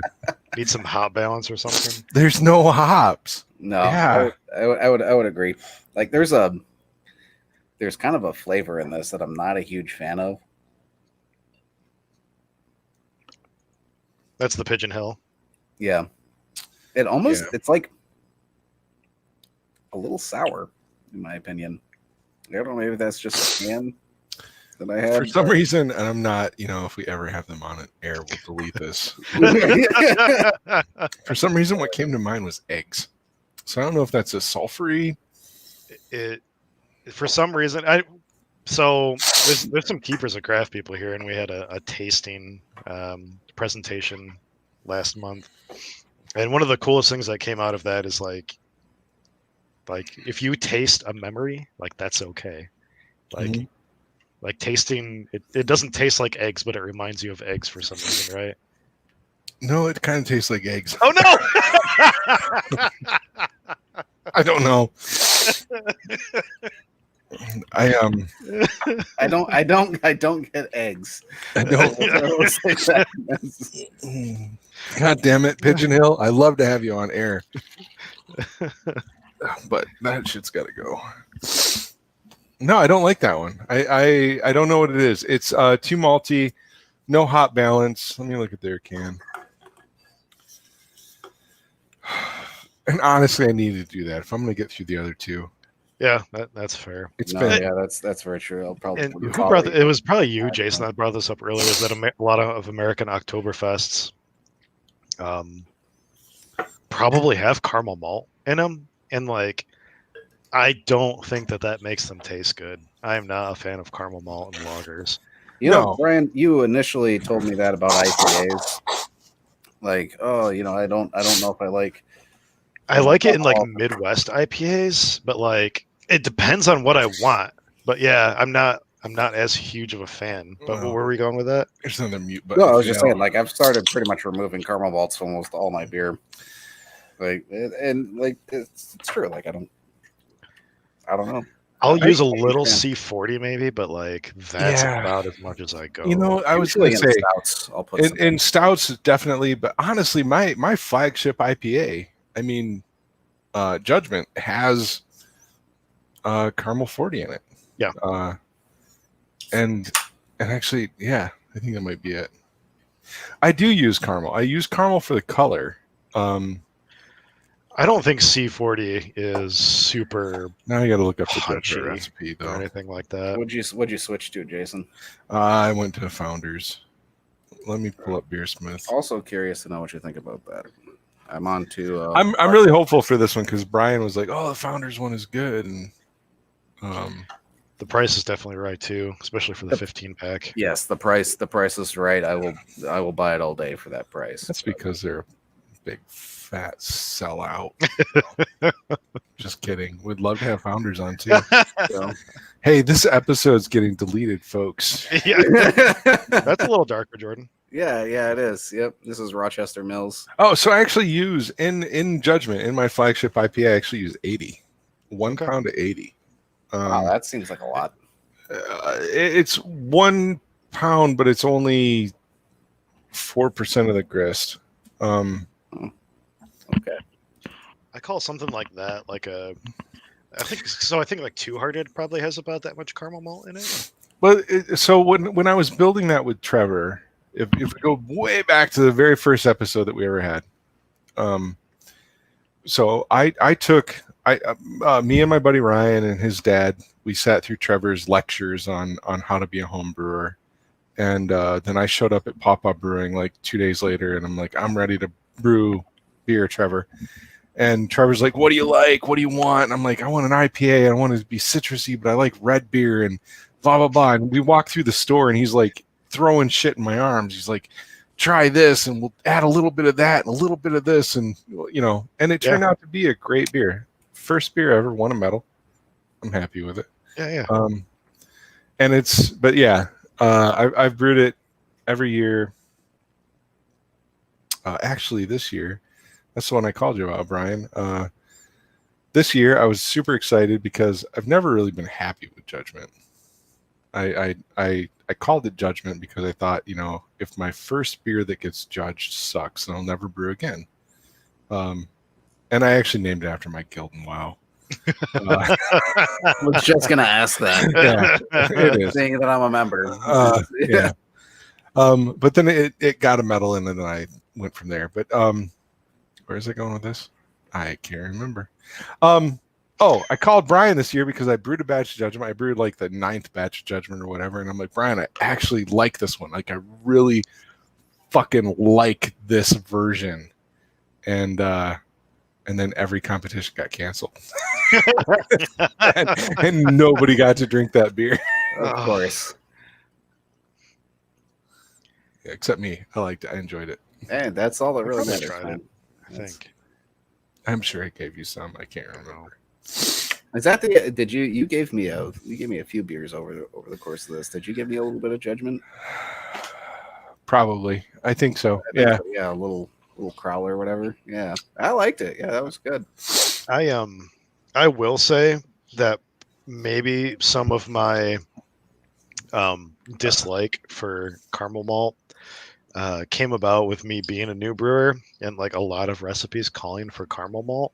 hop balance or something. There's no hops. No, Yeah. I would agree. Like there's kind of a flavor in this that I'm not a huge fan of. That's the Pigeon Hill. Yeah. It's like a little sour, in my opinion. I don't know, maybe that's just a can that I have. For some reason, and I'm not, if we ever have them on an air, we'll delete this. For some reason, what came to mind was eggs. So I don't know if that's a sulfury. For some reason, there's some keepers of craft people here, and we had a tasting presentation last month, and one of the coolest things that came out of that is like if you taste a memory, like that's okay. Like tasting it doesn't taste like eggs, but it reminds you of eggs for some reason, right? No, it kind of tastes like eggs. Oh no. I don't know. I don't get eggs. I don't. God damn it, Pigeon Hill! I love to have you on air, but that shit's got to go. No, I don't like that one. I don't know what it is. It's too malty, no hop balance. Let me look at their can. And honestly, I need to do that if I'm going to get through the other two. Yeah, that's fair. That's very true. I'll probably. And who brought it was probably you, Jason, that brought this up earlier. Is that a lot of American Oktoberfests probably have caramel malt in them, and like I don't think that makes them taste good. I am not a fan of caramel malt and lagers. Brian, you initially told me that about IPAs. Like, I don't know if I like. I like it in like Midwest IPAs, but like it depends on what I want. But yeah, I'm not as huge of a fan. But where were we going with that? There's another mute button. No, I was just saying, like I've started pretty much removing caramel malts from almost all my beer. Like, and like it's true. Like I don't know. I'll use a little C40 maybe, but like that's about as much as I go. I was going to say stouts. I'll put in stouts definitely, but honestly, my flagship IPA, I mean, Judgment has caramel 40 in it. Yeah. And actually, I think that might be it. I do use caramel. I use caramel for the color. I don't think C40 is super. Now you got to look up the punchy recipe though, or anything like that. What'd you switch to, Jason? I went to Founders. Let me pull up Beersmith. Also curious to know what you think about that. I'm on to. I'm really hopeful for this one because Brian was like, "Oh, the Founders one is good," and the price is definitely right too, especially for the 15 pack. Yes, the price is right. I will buy it all day for that price. That's because they're a big fat sellout. Just kidding. We'd love to have Founders on too. So, hey, this episode's getting deleted, folks. Yeah, that's a little darker, Jordan. Yeah, it is. Yep, this is Rochester Mills. Oh, so I actually use in Judgment in my flagship IPA. I actually use 80, 1 pound to 80. Wow, that seems like a lot. It's 1 pound, but it's only 4% of the grist. Okay. I call something like that like a. I think like Two Hearted probably has about that much caramel malt in it. Well, so when I was building that with Trevor, if we go way back to the very first episode that we ever had, so I took me and my buddy Ryan and his dad, we sat through Trevor's lectures on how to be a home brewer, and then I showed up at Pop Up Brewing like 2 days later, and I'm like, I'm ready to brew beer, Trevor. And Trevor's like, what do you like? What do you want? And I'm like, I want an IPA. I want it to be citrusy, but I like red beer and blah, blah, blah. And we walk through the store and he's like throwing shit in my arms. He's like, try this and we'll add a little bit of that and a little bit of this. And, and it turned out to be a great beer. First beer ever, won a medal. I'm happy with it. Yeah. And I've brewed it every year. Actually, this year, that's the one I called you about, Brian. This year, I was super excited because I've never really been happy with Judgment. I called it Judgment because I thought, if my first beer that gets judged sucks, then I'll never brew again. And I actually named it after my guild in WoW. I was just gonna ask that. Yeah, it is. Saying that I'm a member. Yeah. But then it got a medal, and then I went from there. But where is it going with this? I can't remember. I called Brian this year because I brewed a batch of Judgment. I brewed like the 9th batch of Judgment or whatever, and I'm like, Brian, I actually like this one. Like, I really fucking like this version. And then every competition got canceled. and nobody got to drink that beer. Of course. Yeah, except me. I liked it. I enjoyed it. Hey, that's all that really probably matters. tried Man. I think. I'm sure I gave you some. I can't remember. Is that did you gave me a few beers over the course of this. Did you give me a little bit of Judgment? Probably. I think so. I think so. Yeah, a little crowler or whatever. Yeah. I liked it. Yeah, that was good. I will say that maybe some of my dislike for caramel malt came about with me being a new brewer and like a lot of recipes calling for caramel malt,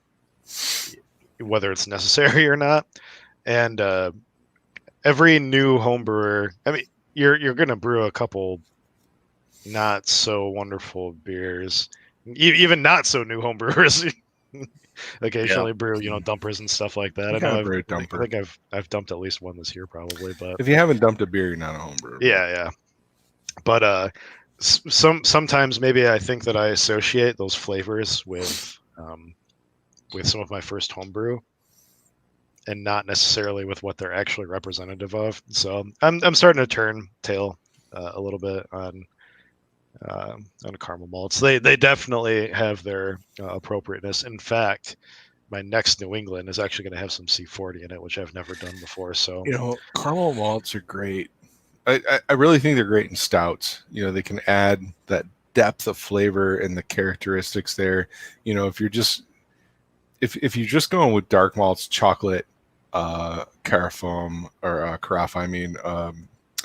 whether it's necessary or not. And every new home brewer, I mean, you're gonna brew a couple not so wonderful beers, even not so new home brewers. Occasionally brew, dumpers and stuff like that. I think I've dumped at least one this year probably, but if you haven't dumped a beer, you're not a home brewer. Yeah. But sometimes maybe I think that I associate those flavors with some of my first homebrew, and not necessarily with what they're actually representative of. So I'm starting to turn tail a little bit on caramel malts. They definitely have their appropriateness. In fact, my next New England is actually going to have some C40 in it, which I've never done before. So caramel malts are great. I really think they're great in stouts. They can add that depth of flavor and the characteristics there. If you're just going with dark malts, chocolate, carafoam or carafe,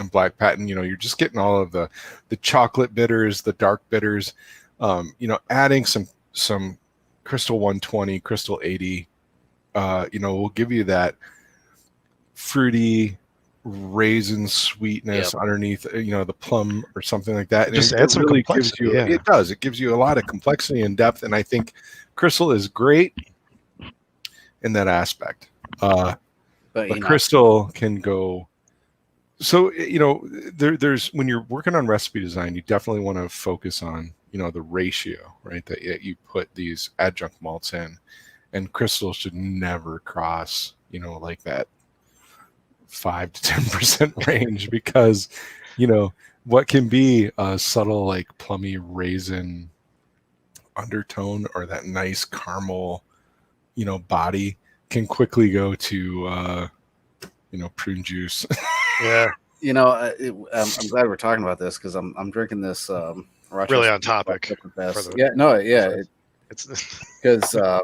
and black patent, you're just getting all of the chocolate bitters, the dark bitters. Adding some Crystal 120, Crystal 80, will give you that fruity raisin sweetness underneath, the plum or something like that. And just add some complexity. It does. It gives you a lot of complexity and depth. And I think Crystal is great in that aspect. But Crystal can go. So, there's when you're working on recipe design, you definitely want to focus on, the ratio, right? That you put these adjunct malts in, and Crystal should never cross, like that 5 to 10% range, because, what can be a subtle, like plummy raisin undertone or that nice caramel, body can quickly go to, prune juice. Yeah. I'm glad we're talking about this because I'm drinking this. Really on topic. It's because I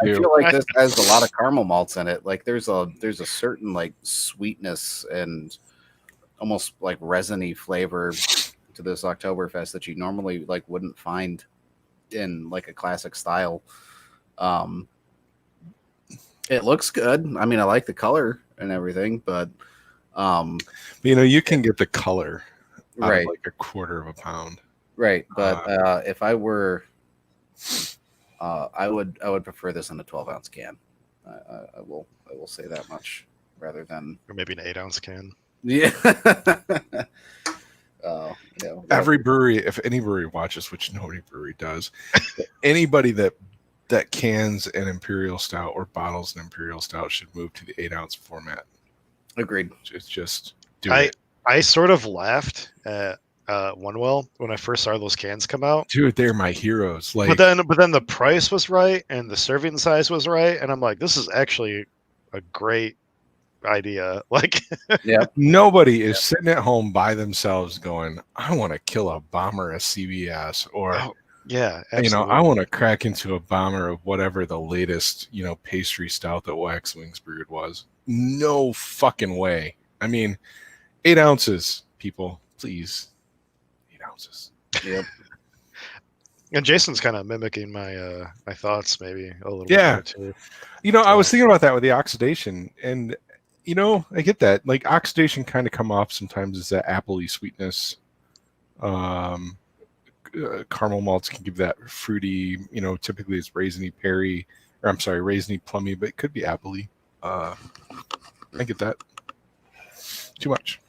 feel like this has a lot of caramel malts in it. Like there's a certain like sweetness and almost like resiny flavor to this Oktoberfest that you normally like wouldn't find in like a classic style. It looks good. I mean, I like the color and everything, but you can get the color out right, of like a quarter of a pound. right. But if I were, I would prefer this in a 12-ounce can. I will say that much rather than Or maybe an 8-ounce can. yeah. Every brewery, if any brewery watches, which nobody brewery does, anybody that cans an imperial stout or bottles an imperial stout should move to the 8-ounce format. Agreed. Just do it. I sort of laughed at One Well when I first saw those cans come out. Dude, they're my heroes. Like, but then the price was right and the serving size was right, and I'm like, this is actually a great idea. Like, yeah, nobody is sitting at home by themselves going, I want to kill a bomber of CBS, or yeah, absolutely. I want to crack into a bomber of whatever the latest pastry stout that Wax Wings brewed was. No fucking way. I mean, 8 ounces, people, please. 8 ounces. Yep. And Jason's kind of mimicking my my thoughts maybe a little bit too. I was thinking about that with the oxidation, and I get that. Like, oxidation kind of come off sometimes as that appley sweetness. Caramel malts can give that fruity, typically it's raisiny plummy, but it could be appley. I get that. Too much.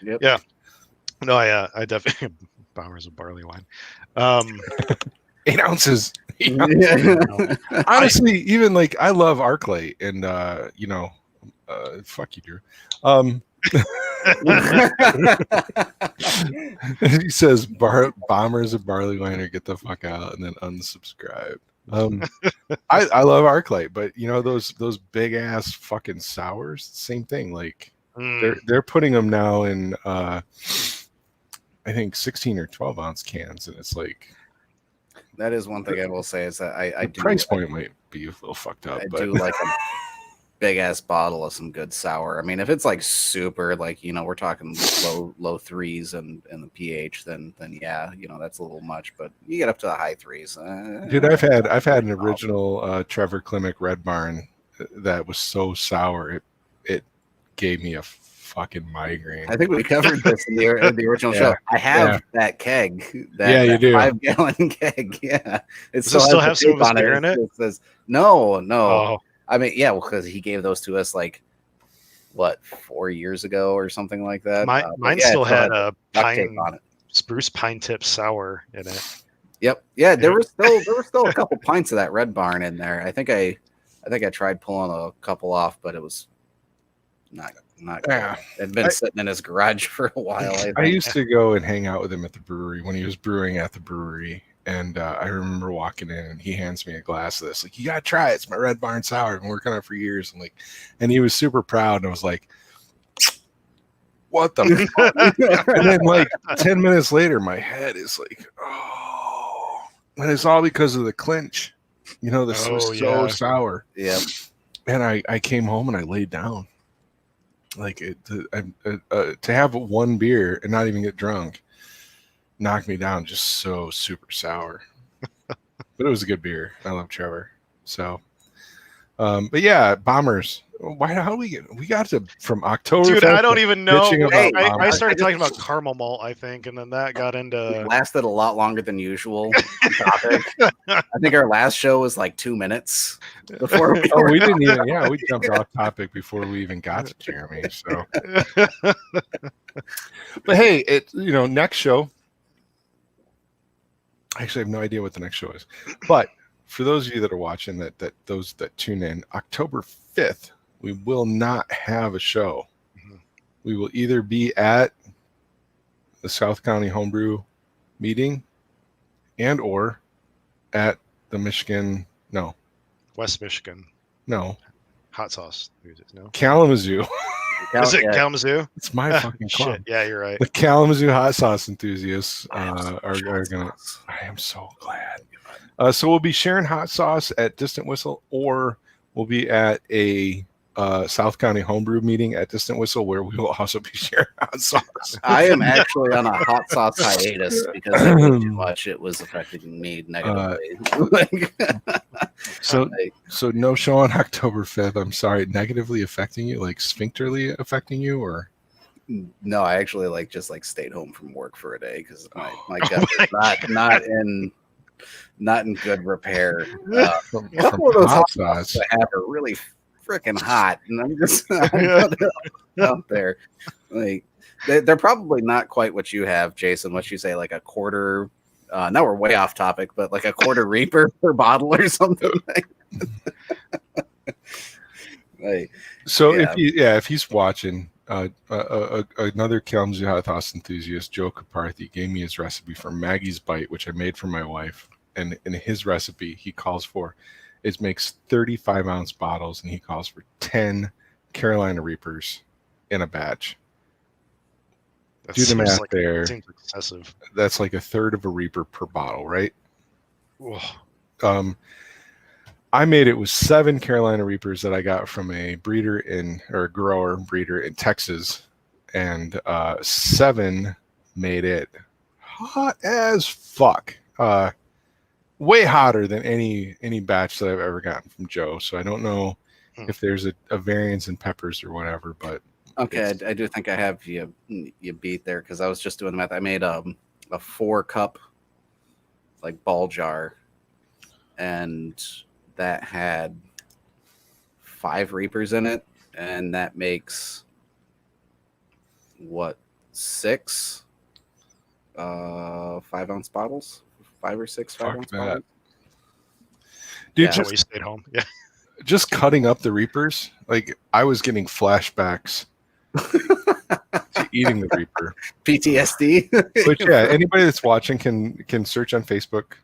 Yep. Yeah. No, I definitely bombers of barley wine. 8 ounces. Yeah. Honestly, even like I love Arclight, and fuck you, Drew. He says bombers of barley wine or get the fuck out, and then unsubscribe. I love Arclight, but those big ass fucking sours, same thing. Like they're putting them now in I think 16 or 12-ounce cans, and it's like, that is one thing I will say is that I do price point might be a little fucked up. I but do like a big ass bottle of some good sour. I mean, if it's like super, like we're talking low threes and the pH, then yeah, that's a little much. But you get up to the high threes. Dude, I've had an original Trevor Klimek Red Barn that was so sour it gave me a fucking migraine. I think we covered this in the original show. I have that keg. You do. 5-gallon keg. Yeah, it still have some of his beer in it. It says no. Oh. I mean, yeah, because he gave those to us like 4 years ago or something like that. Mine still had a spruce pine tip sour in it. Yep. Yeah, there were still a couple pints of that Red Barn in there. I think I tried pulling a couple off, but it was not good. It'd been sitting in his garage for a while. I used to go and hang out with him at the brewery when he was brewing at the brewery. And I remember walking in, and he hands me a glass of this. Like, you gotta try it. It's my Red Barn sour. I've been working on it for years. And he was super proud. And I was like, "What the fuck?" And then, like 10 minutes later, my head is like, "Oh!" And it's all because of the clinch. This was so sour. Yeah. And I came home and I laid down. Like to have one beer and not even get drunk knocked me down, just so super sour. But it was a good beer. I love Trevor. So but yeah, bombers. How we got to from Oktoberfest? Dude, I don't even know. I started talking about just caramel malt, I think, and then that got into it lasted a lot longer than usual. Topic. I think our last show was like 2 minutes before we didn't even we jumped off topic before we even got to Jeremy. So but hey, next show. Actually, I have no idea what the next show is. But for those of you that are watching, those that tune in, October 5th, we will not have a show. Mm-hmm. We will either be at the South County Homebrew meeting and or at the West Michigan. No. Hot sauce. No. Kalamazoo. Is it Kalamazoo? It's my fucking club. Shit. Yeah, you're right. The Kalamazoo hot sauce enthusiasts are gonna. I am so glad. So we'll be sharing hot sauce at Distant Whistle, or we'll be at a South County Homebrew meeting at Distant Whistle, where we will also be sharing hot sauce. I am actually on a hot sauce hiatus because I ate too much. It was affecting me negatively. So no show on October 5th. I'm sorry, negatively affecting you, like sphincterly affecting you, or? No, I actually just stayed home from work for a day because my gut is not in good repair. A couple of those hot sauces I have are really freaking hot, and I'm just out there. Like they're probably not quite what you have, Jason. What you say, like a quarter? Now we're way off topic, but like a quarter Reaper per bottle or something. If he's watching. Another Kalamazoo hot sauce enthusiast, Joe Caparthy, gave me his recipe for Maggie's Bite, which I made for my wife. And in his recipe, he calls for, it makes 35-ounce bottles, and he calls for 10 Carolina Reapers in a batch. Do the math there. It seems excessive. That's like a third of a Reaper per bottle, right? I made it with 7 Carolina Reapers that I got from a grower breeder in Texas, and 7 made it hot as fuck. Way hotter than any batch that I've ever gotten from Joe. So I don't know if there's a variance in peppers or whatever, but okay, I do think I have you beat there because I was just doing the math. I made a 4-cup ball jar, and that had 5 Reapers in it, and that makes 6 5-ounce bottles, 5 or 6 5-ounce bottles. Dude, just we stayed home. Yeah, just cutting up the Reapers, I was getting flashbacks to eating the Reaper. PTSD. But yeah, anybody that's watching can search on Facebook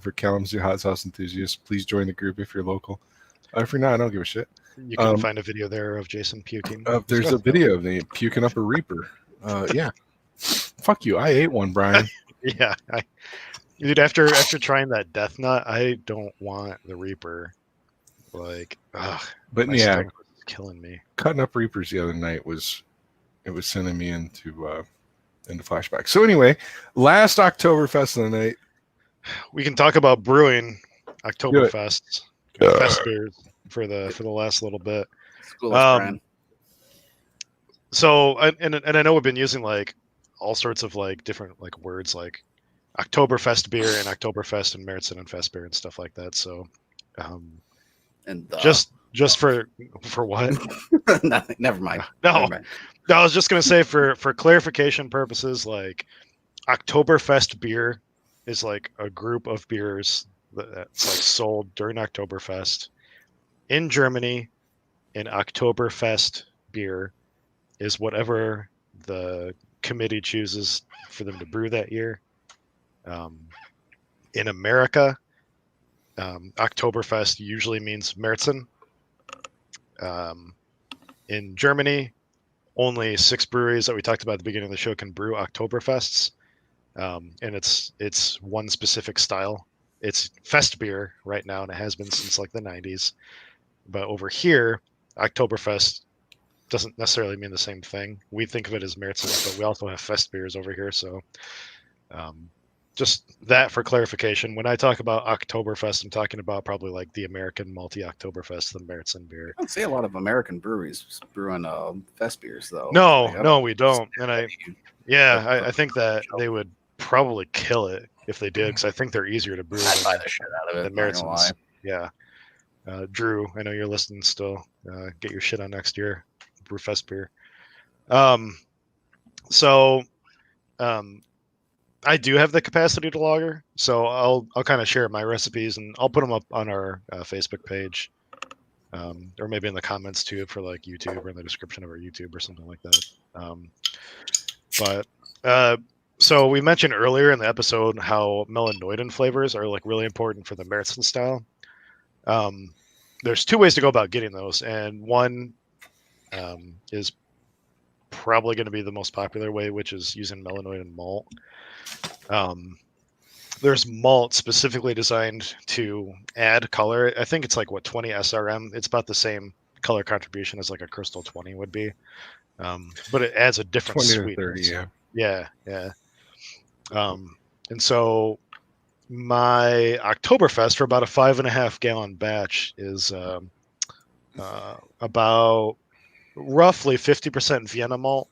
for Kalamazoo hot sauce enthusiasts. Please join the group if you're local. If you're not, I don't give a shit. You can find a video there of Jason puking. There's a video of me puking up a Reaper. Yeah. Fuck you. I ate one, Brian. Yeah. Dude, after trying that Death Nut, I don't want the Reaper. But yeah, was killing me. Cutting up Reapers the other night was sending me into flashbacks. So anyway, last Oktoberfest of the night. We can talk about brewing Oktoberfest, Festbiers for the last little bit. So and I know we've been using all sorts of different words like Oktoberfest beer and Oktoberfest and Märzen and Festbier and stuff like that. So just for what? Nothing. Never mind. No, Never mind. I was just gonna say for clarification purposes, Oktoberfest beer is a group of beers that's sold during Oktoberfest in Germany, and Oktoberfest beer is whatever the committee chooses for them to brew that year. In America, Oktoberfest usually means Märzen. In Germany, only 6 breweries that we talked about at the beginning of the show can brew Oktoberfests. And it's one specific style. It's Festbier right now, and it has been since the 90s. But over here, Oktoberfest doesn't necessarily mean the same thing. We think of it as Märzen, but we also have Festbiers over here. So just that for clarification. When I talk about Oktoberfest, I'm talking about probably the American Malty Oktoberfest, the Märzen beer. I don't see a lot of American breweries brewing Festbiers, though. No, we don't. And I think that they would probably kill it if they did, because I think they're easier to brew I'd buy the shit out of it, than Märzen's. Yeah. Drew, I know you're listening still. Get your shit on next year. Brew Festbier. I do have the capacity to lager, so I'll kind of share my recipes, and I'll put them up on our Facebook page, or maybe in the comments too for YouTube, or in the description of our YouTube or something like that. So we mentioned earlier in the episode how melanoidin flavors are really important for the Märzen style. There's 2 ways to go about getting those, and one is probably going to be the most popular way, which is using melanoidin malt. There's malt specifically designed to add color. I think it's 20 SRM. It's about the same color contribution as like a Crystal 20 would be. But it adds a different 20 to sweetness. 30, yeah. Yeah. And so my Oktoberfest for about a 5.5 gallon batch is about roughly 50% Vienna malt,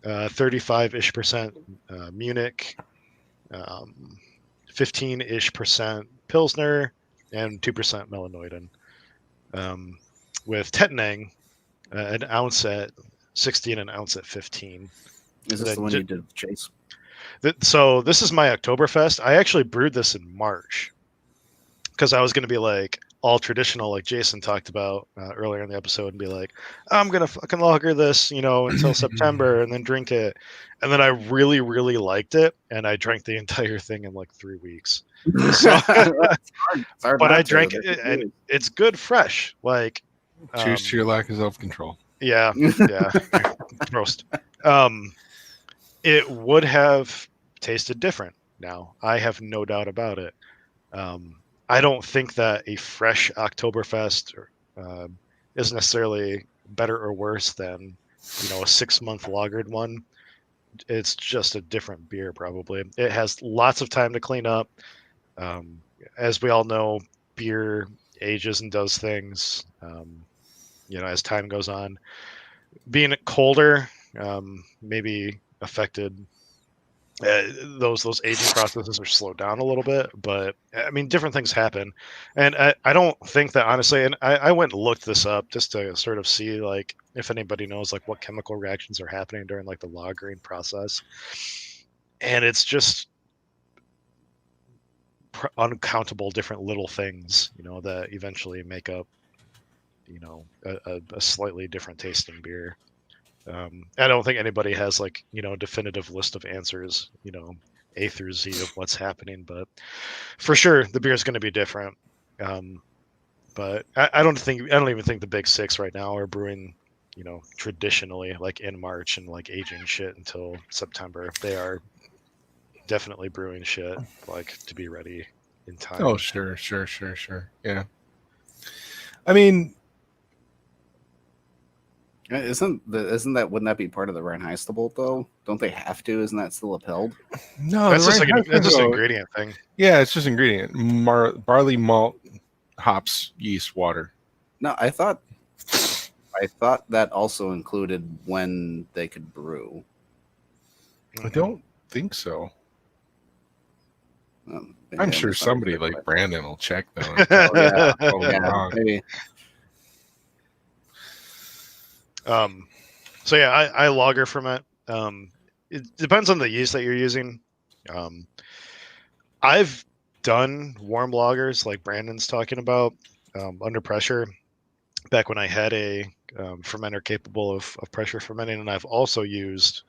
35-ish% Munich, 15-ish% Pilsner, and 2% Melanoidin. With Tettnang, an ounce at 16, an ounce at 15. Is this the one you did with Chase? So this is my Oktoberfest. I actually brewed this in March because I was going to be like all traditional, like Jason talked about earlier in the episode, and be like, I'm going to fucking lager this, until September and then drink it. And then I really, really liked it. And I drank the entire thing in like 3 weeks. So, it's hard but not I to. drank it and it's good fresh. Like, Cheers to your lack of self-control. yeah. Roast. It would have tasted different now. I have no doubt about it. I don't think that a fresh Oktoberfest is necessarily better or worse than, a 6-month lagered one. It's just a different beer, probably. It has lots of time to clean up. As we all know, beer ages and does things, as time goes on. Being colder, maybe affected those aging processes are slowed down a little bit, but I mean, different things happen. And I don't think that, honestly, and I went and looked this up just to sort of see like if anybody knows like what chemical reactions are happening during like the lagering process. And it's just uncountable different little things, that eventually make up, a slightly different tasting beer. I don't think anybody has like, a definitive list of answers, A through Z of what's happening, but for sure the beer is going to be different. But I don't even think the big six right now are brewing, traditionally like in March and like aging shit until September. They are definitely brewing shit like to be ready in time. Oh, sure. Yeah. I mean, wouldn't that be part of the Reinheitsgebot though? Don't they have to? Isn't that still upheld? no, That's just an ingredient thing. Yeah, it's just ingredient. Barley, malt, hops, yeast, water. No, I thought that also included when they could brew. I don't think so. Maybe I'm I sure somebody misunderstood like what Brandon will check though. I- Totally yeah, wrong. maybe. So yeah, I lager ferment. It depends on the yeast that you're using. I've done warm lagers like Brandon's talking about under pressure back when I had a fermenter capable of pressure fermenting, and I've also used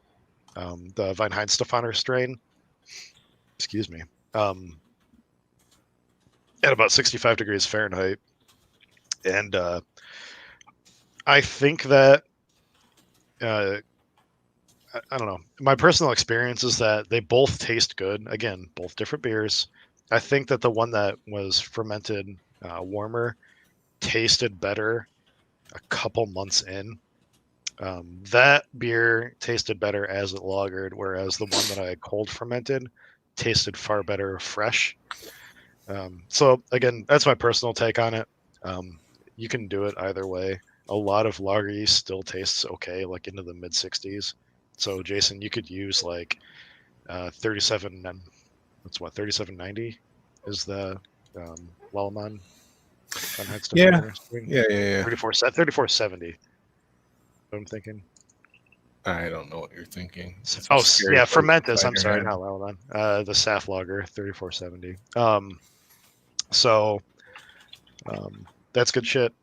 the Weinheitsstefaner strain. Excuse me. At about 65 degrees Fahrenheit, and I think that. I don't know. My personal experience is that they both taste good. Again, both different beers. I think that the one that was fermented warmer tasted better a couple months in. That beer tasted better as it lagered, whereas the one that I cold fermented tasted far better fresh. So again, that's my personal take on it. You can do it either way. A lot of lager yeast still tastes okay, like into the mid 60s. So Jason, you could use like 37. That's what 3790 is the Wellman. Yeah. 3470. I'm thinking. I don't know what you're thinking. Oh yeah, Fermentus. I'm sorry, not Wellman. The Saf Lager 3470. So that's good shit.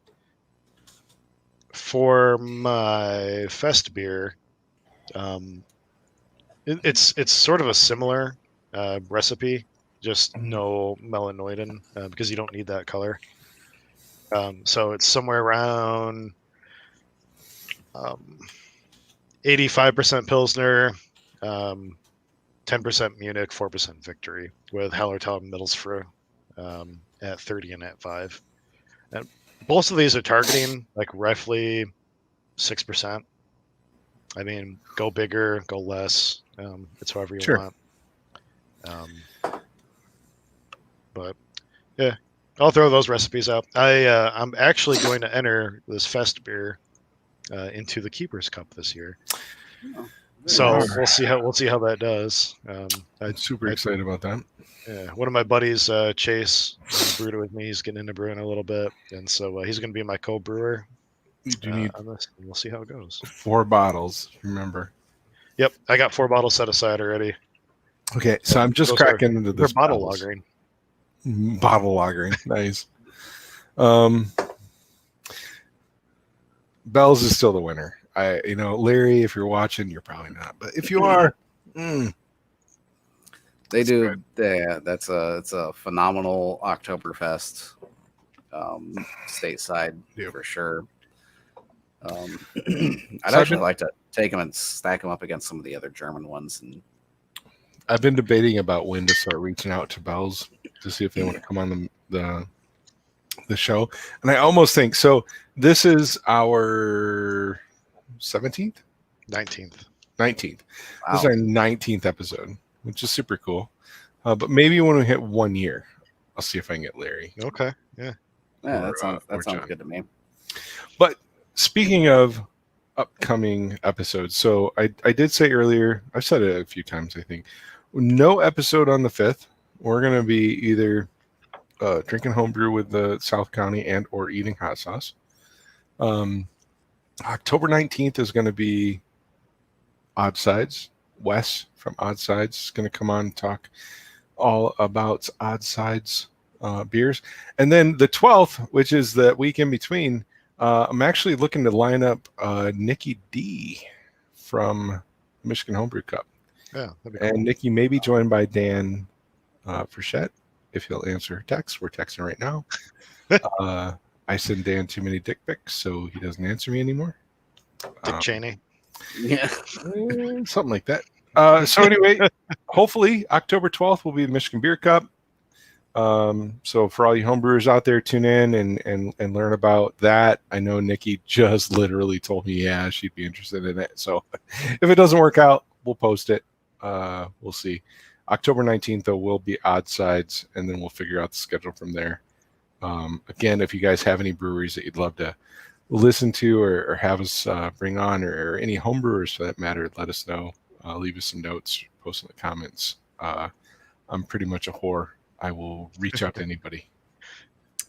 For my Fest beer, it's sort of a similar recipe, just no melanoidin because you don't need that color. So it's somewhere around 85% Pilsner, 10% Munich, 4% Victory, with Hallertau Middlesbrough at 30 and at 5. And Both of these are targeting like roughly 6%. I mean, go bigger, go less. It's however you Sure. want. But yeah, I'll throw those recipes out. I'm actually going to enter this Festbier into the Keeper's Cup this year. Oh, So very nice. we'll see how that does. I'm super excited about that. Yeah, one of my buddies, Chase, brewed it with me. He's getting into brewing a little bit, and so he's going to be my co-brewer You do need on this, and we'll see how it goes. 4 bottles. Remember. Yep, I got 4 bottles set aside already. Okay, so I'm just Those cracking into They're this bottle Bell's. lagering. Bottle lagering, nice. Bell's is still the winner. Larry, if you're watching, you're probably not, but if you are, They That's do. good. Yeah, it's a phenomenal Oktoberfest, stateside Yeah. for sure. I'd So actually like to take them and stack them up against some of the other German ones. And I've been debating about when to start reaching out to Bell's to see if they want to come on the show, and I almost think so. This is our 17th, 19th. 19th. wow, This is our 19th episode, which is super cool. But maybe when we hit 1 year, I'll see if I can get Larry. Okay, yeah. yeah, or, that sounds or John. good to me. But speaking of upcoming episodes, so I did say earlier, I've said it a few times, I think, no episode on the 5th. We're going to be either drinking homebrew with the South County and or eating hot sauce. October 19th is going to be Odd Sides. Wes from Odd Sides is going to come on and talk all about Odd Sides beers. And then the 12th, which is the week in between, I'm actually looking to line up Nikki D from Michigan Homebrew Cup. Yeah, that'd be cool. And Nikki may be joined by Dan Frechette if he'll answer text. We're texting right now. I send Dan too many dick pics, so he doesn't answer me anymore. Dick Cheney. Yeah, Something like that. So anyway, hopefully October 12th will be the Michigan Beer Cup. So for all you homebrewers out there, tune in and learn about that. I know Nikki just literally told me, yeah, she'd be interested in it. So if it doesn't work out, we'll post it. We'll see. October 19th, though, will be Odd Sides, and then we'll figure out the schedule from there. Again, if you guys have any breweries that you'd love to listen to or have us bring on, or any homebrewers for that matter, let us know. Leave us some notes, post in the comments. I'm pretty much a whore. I will reach out to anybody.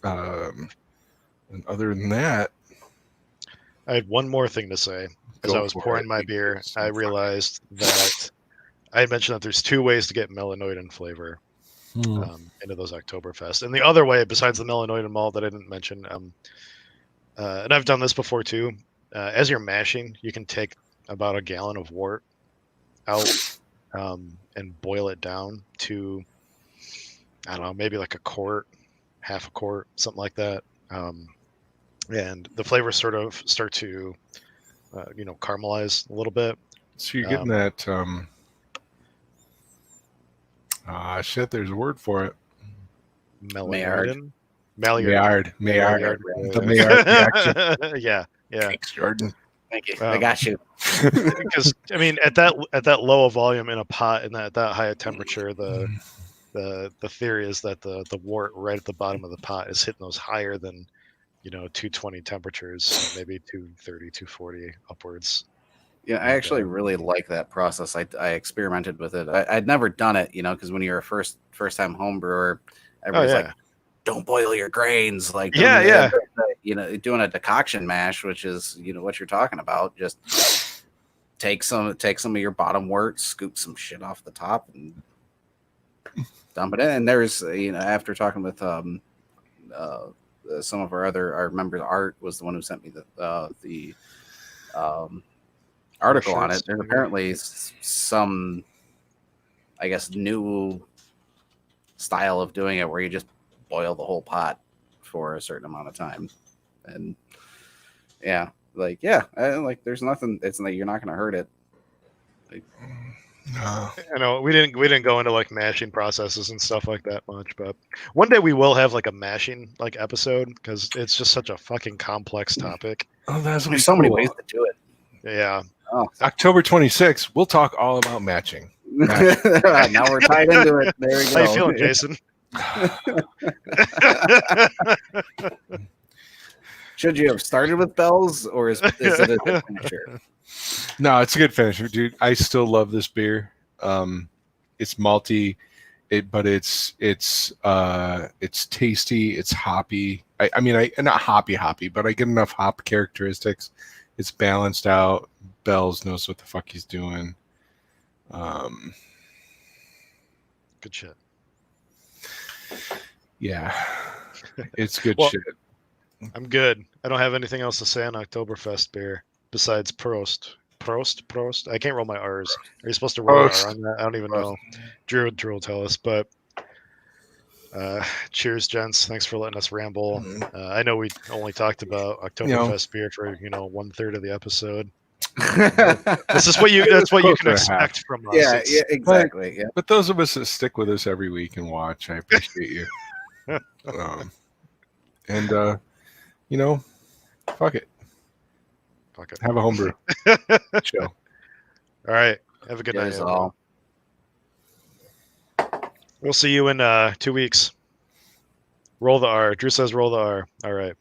And other than that, I had one more thing to say. As Go I was for pouring it. my beer, I realized that I had mentioned that there's 2 ways to get melanoidin flavor into those Oktoberfest. And the other way, besides the melanoidin malt that I didn't mention, and I've done this before too, as you're mashing, you can take about a gallon of wort out and boil it down to, I don't know, maybe like a quart, half a quart, something like that. And the flavors sort of start to, caramelize a little bit. So you're getting that. Shit, there's a word for it. Melanoidin. Maillard. Maillard. The Maillard reaction. Yeah. Thanks, Jordan. thank you. I got you. Because I mean, at that low a volume in a pot and at that high a temperature, the theory is that the wort right at the bottom of the pot is hitting those higher than 220 temperatures, maybe 230, 240 upwards. Yeah, I actually really like that process. I experimented with it. I'd never done it, because when you're a first time home brewer, everybody's like, don't boil your grains. Like, doing a decoction mash, which is, what you're talking about. Just take some of your bottom wort, scoop some shit off the top and dump it in. And there's, after talking with some of our members, Art was the one who sent me the article on it. There's apparently some, I guess, new style of doing it where you just boil the whole pot for a certain amount of time. And there's nothing, it's like, you're not going to hurt it. Like, No. I know we didn't go into like mashing processes and stuff like that much, but one day we will have like a mashing like episode because it's just such a fucking complex topic. Oh, that's There's so many ways to do it. Yeah. Oh, October 26th, we'll talk all about matching. now we're tied into it. There we go. How you feeling, Jason? Should you have started with bells, or is it a good finisher? No, it's a good finisher, dude. I still love this beer. It's malty, but it's tasty. It's hoppy. I mean, not hoppy, but I get enough hop characteristics. It's balanced out. Bells knows what the fuck he's doing. Good shit. Yeah, it's good Well, shit. I'm good. I don't have anything else to say on Oktoberfest beer besides Prost. Prost. I can't roll my R's. Are you supposed to roll Prost. R on that? I don't even know. Drew will tell us, but cheers, gents. Thanks for letting us ramble. I know we only talked about Oktoberfest beer for 1/3 of the episode. This is what that's what you can expect from us. Yeah, exactly. Yeah. But those of us that stick with us every week and watch, I appreciate you. Fuck it. Fuck it. Have a homebrew. Chill. All right. Have a good night. Guys all. We'll see you in 2 weeks. Roll the R. Drew says roll the R. All right.